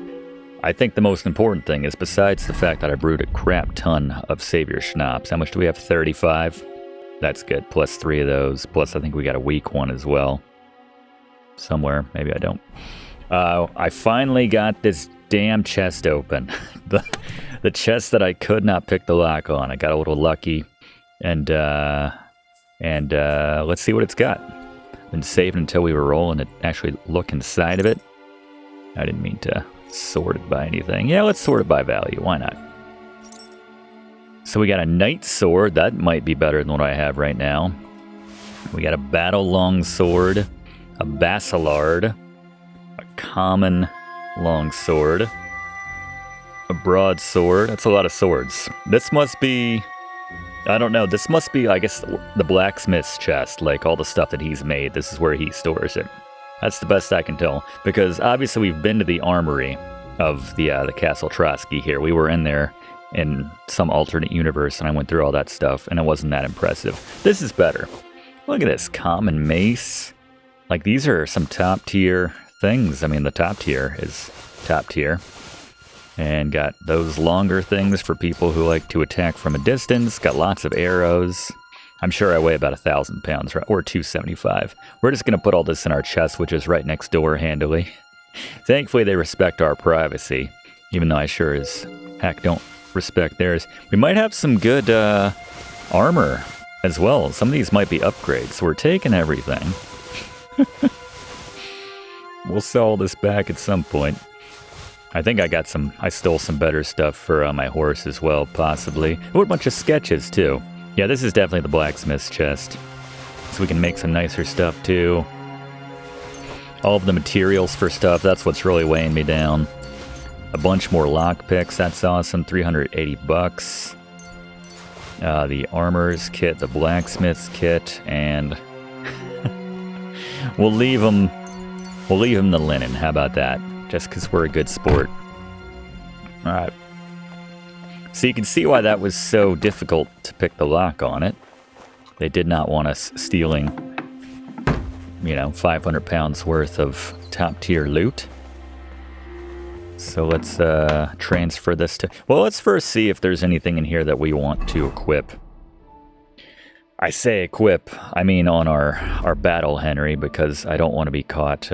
I think the most important thing is, besides the fact that I brewed a crap ton of Savior Schnapps, how much do we have? 35? That's good. Plus 3 of those. Plus, I think we got a weak one as well. Somewhere. Maybe I don't. I finally got this damn chest open. The chest that I could not pick the lock on. I got a little lucky. And let's see what it's got. Been saving until we were rolling to actually look inside of it. I didn't mean to sort it by anything. Yeah, let's sort it by value. Why not? So we got a knight sword. That might be better than what I have right now. We got a battle long sword, a basilard, a common long sword, a broadsword. That's a lot of swords. This must be, I don't know, this must be, I guess, the blacksmith's chest, like all the stuff that he's made. This is where he stores it. That's the best I can tell, because obviously we've been to the armory of the Castle Trotsky here. We were in there in some alternate universe, and I went through all that stuff, and it wasn't that impressive. This is better. Look at this, common mace. Like, these are some top-tier things. I mean, the top tier is top tier. And got those longer things for people who like to attack from a distance. Got lots of arrows. I'm sure I weigh about 1,000 pounds, or 275. We're just going to put all this in our chest, which is right next door handily. Thankfully, they respect our privacy, even though I sure as heck don't respect theirs. We might have some good armor as well. Some of these might be upgrades, so we're taking everything. We'll sell this back at some point. I think I stole some better stuff for my horse as well, possibly. Oh, a bunch of sketches, too. Yeah, this is definitely the blacksmith's chest. So we can make some nicer stuff, too. All of the materials for stuff, that's what's really weighing me down. A bunch more lockpicks, that's awesome. 380 bucks. The armor's kit, the blacksmith's kit, and we'll leave them the linen. How about that? Just because we're a good sport. Alright. So you can see why that was so difficult to pick the lock on it. They did not want us stealing, 500 pounds worth of top tier loot. So let's transfer this to... Well, let's first see if there's anything in here that we want to equip. I say equip, I mean on our battle Henry, because I don't want to be caught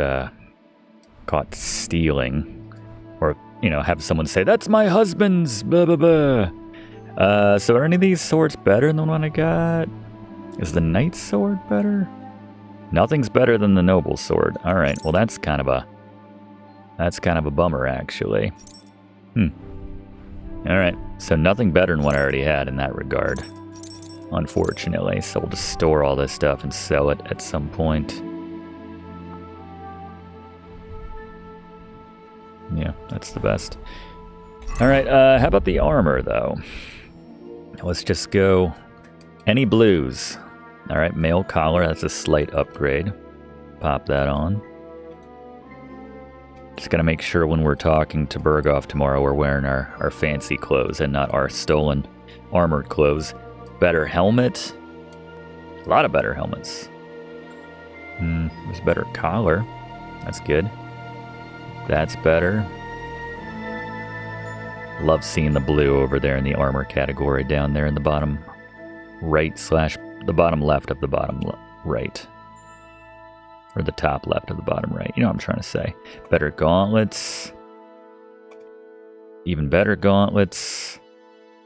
stealing, or have someone say that's my husband's blah blah blah. So are any of these swords better than the one I got? Is the knight's sword better? Nothing's better than the noble sword. All right, well that's kind of a bummer actually. All right, so nothing better than what I already had in that regard, unfortunately. So we'll just store all this stuff and sell it at some point. Yeah, that's the best. All right, how about the armor, though? Let's just go any blues. All right, mail collar, that's a slight upgrade. Pop that on. Just got to make sure when we're talking to Bergov tomorrow, we're wearing our fancy clothes and not our stolen armored clothes. Better helmet. A lot of better helmets. There's a better collar. That's good. That's better. Love seeing the blue over there in the armor category down there in the bottom right / the bottom left of the bottom right. Or the top left of the bottom right. You know what I'm trying to say. Better gauntlets. Even better gauntlets.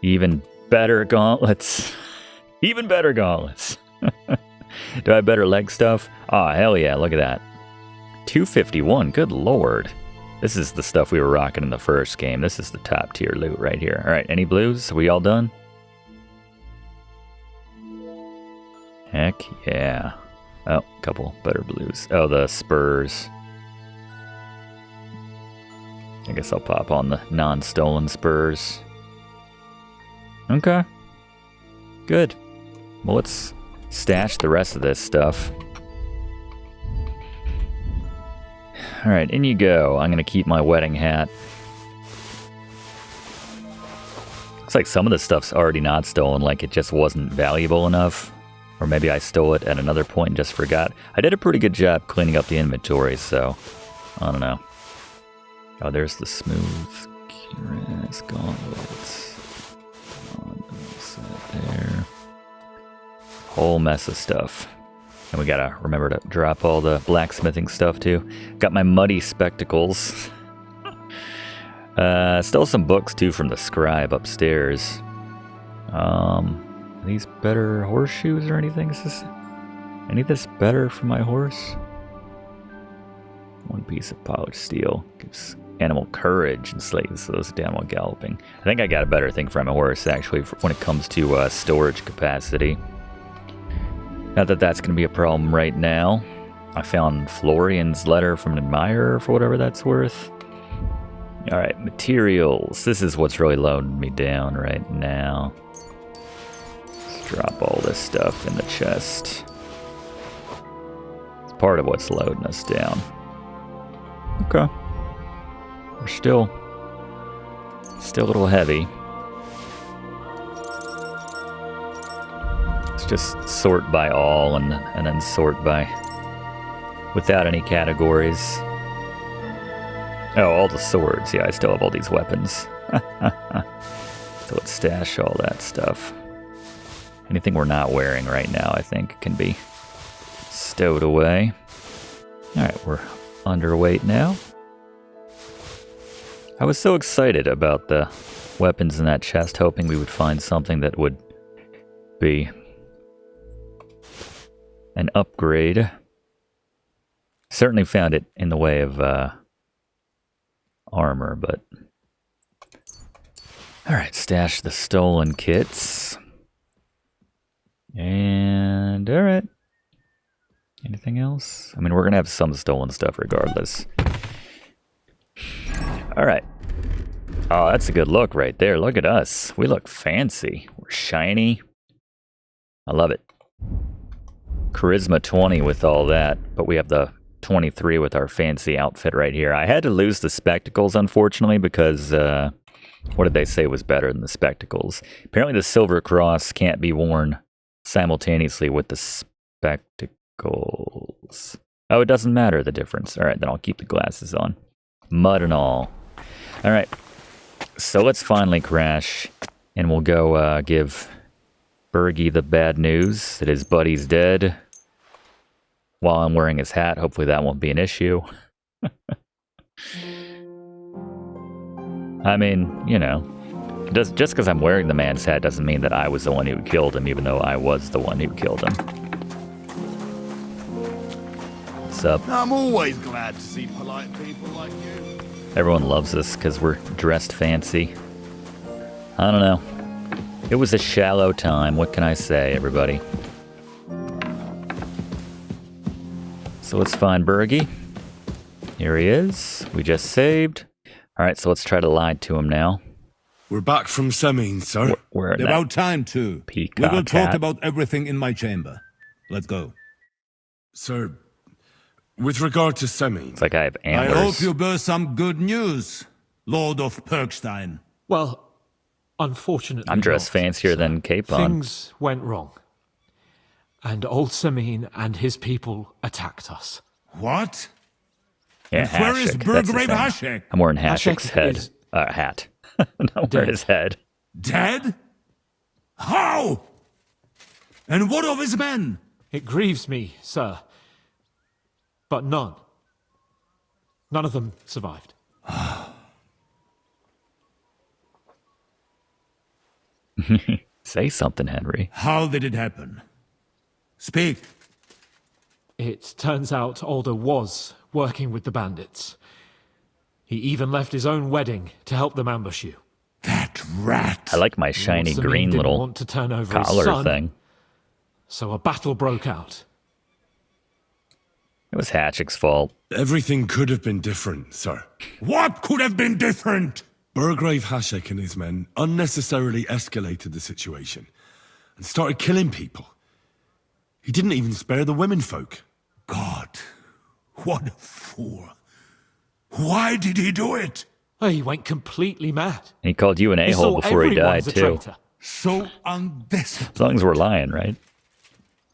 Even better gauntlets. Even better gauntlets. Do I have better leg stuff? Oh, hell yeah, look at that. 251, good lord. This is the stuff we were rocking in the first game. This is the top tier loot right here. All right, any blues? Are we all done? Heck yeah. Oh, a couple better blues. Oh, the spurs. I guess I'll pop on the non-stolen spurs. Okay. Good. Well, let's stash the rest of this stuff. All right, in you go. I'm going to keep my wedding hat. Looks like some of this stuff's already not stolen, like it just wasn't valuable enough. Or maybe I stole it at another point and just forgot. I did a pretty good job cleaning up the inventory, so I don't know. Oh, there's the smooth cuirass gauntlets. Set there. Whole mess of stuff. And we gotta remember to drop all the blacksmithing stuff too. Got my muddy spectacles. Still some books too from the scribe upstairs. These better horseshoes or anything? Is this any of this better for my horse? One piece of polished steel gives animal courage and slows it down while galloping. I think I got a better thing for my horse actually when it comes to storage capacity. Not that that's going to be a problem right now. I found Florian's letter from an admirer for whatever that's worth. All right, materials. This is what's really loading me down right now. Let's drop all this stuff in the chest. It's part of what's loading us down. Okay. We're still a little heavy. Let's just sort by all and then sort by without any categories. Oh, all the swords. Yeah, I still have all these weapons. So let's stash all that stuff. Anything we're not wearing right now, I think, can be stowed away. Alright, we're underweight now. I was so excited about the weapons in that chest, hoping we would find something that would be an upgrade. Certainly found it in the way of armor, but... Alright, stash the stolen kits. And, alright. Anything else? I mean, we're gonna have some stolen stuff regardless. Alright. Oh, that's a good look right there. Look at us. We look fancy. We're shiny. I love it. Charisma 20 with all that, but we have the 23 with our fancy outfit right here. I had to lose the spectacles, unfortunately, because, what did they say was better than the spectacles? Apparently the silver cross can't be worn simultaneously with the spectacles. Oh, it doesn't matter, the difference. Alright, then I'll keep the glasses on. Mud and all. Alright, so let's finally crash, and we'll go give Bergie the bad news that his buddy's dead while I'm wearing his hat. Hopefully that won't be an issue. I mean, you know, just because I'm wearing the man's hat doesn't mean that I was the one who killed him, even though I was the one who killed him. What's up? I'm always glad to see polite people like you. Everyone loves us because we're dressed fancy. I don't know. It was a shallow time. What can I say, everybody? So let's find Bergie. Here he is. We just saved. Alright, so let's try to lie to him now. We're back from Semine, sir. We're in About time, too. We will talk about everything in my chamber. Let's go. Sir, with regard to Semine... It's like I have antlers. I hope you bear some good news, Lord of Perkstein. Well, unfortunately I'm dressed not, fancier than Capon. Things went wrong. And old Semine and his people attacked us. What? Yeah, and where is Hashek, that's his Bergrave name. Hashek? I'm wearing Hashek's Hashek head. is Hat. Not wearing his head. Dead? How? And what of his men? It grieves me, sir. But none. None of them survived. Say something, Henry. How did it happen? Speak. It turns out Alder was working with the bandits. He even left his own wedding to help them ambush you. That rat! I like my shiny Semine green didn't little want to turn over his collar son, thing. So a battle broke out. It was Hatchick's fault. Everything could have been different, sir. What could have been different? Bergrave Hashek and his men unnecessarily escalated the situation and started killing people. He didn't even spare the women folk. God, what a fool. Why did he do it? Oh, he went completely mad. He called you an a-hole before he died, too. Traitor. So undisciplined. As long as we're lying, right?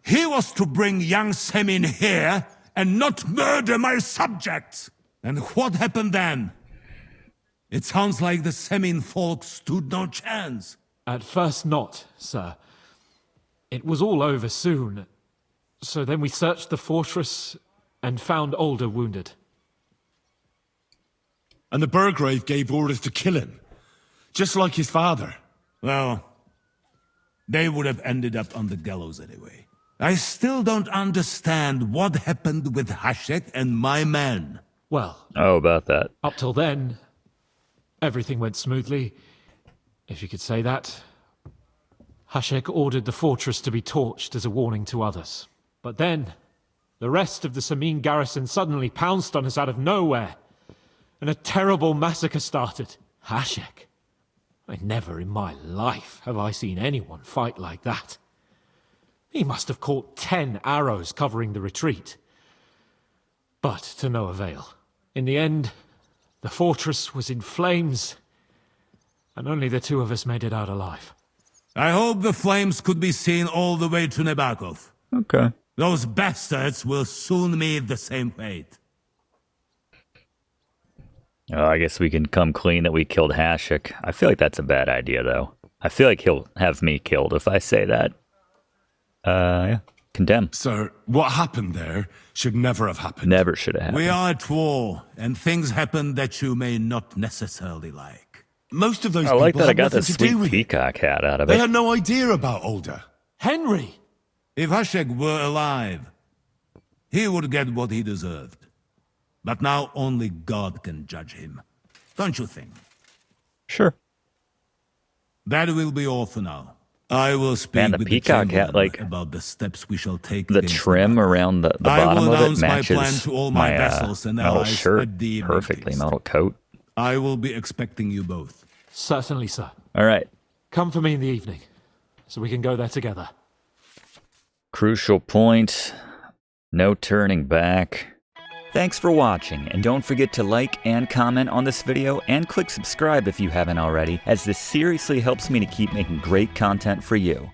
He was to bring young Semine here and not murder my subjects. And what happened then? It sounds like the Semine folk stood no chance. At first not, sir. It was all over soon. So then we searched the fortress and found Alder wounded. And the Bergrave gave orders to kill him, just like his father. Well, they would have ended up on the gallows anyway. I still don't understand what happened with Hashek and my men. Well, oh, about that. Up till then, everything went smoothly, if you could say that. Hashek ordered the fortress to be torched as a warning to others. But then, the rest of the Semine garrison suddenly pounced on us out of nowhere, and a terrible massacre started. Hashek. Never in my life have I seen anyone fight like that. He must have caught 10 arrows covering the retreat. But to no avail. In the end, the fortress was in flames, and only the two of us made it out alive. I hope the flames could be seen all the way to Nebakov. Okay. Those bastards will soon meet the same fate. Oh, I guess we can come clean that we killed Hashik. I feel like that's a bad idea, though. I feel like he'll have me killed if I say that. Yeah. Condemn. Sir, what happened there should never have happened. Never should have happened. We are at war, and things happen that you may not necessarily like. Most of those I people like that I had got the nothing to do sweet with it. peacock hat out of They it. had no idea about Older. Henry! If Hashek were alive, he would get what he deserved. But now only God can judge him. Don't you think? Sure. That will be all for now. I will speak Man, the with peacock the hat, like, about the steps we shall take. the trim around the bottom of it matches my metal shirt perfectly, metal coat. I will be expecting you both. Certainly, sir. All right. Come for me in the evening, so we can go there together. Crucial point. No turning back. Thanks for watching, and don't forget to like and comment on this video, and click subscribe if you haven't already, as this seriously helps me to keep making great content for you.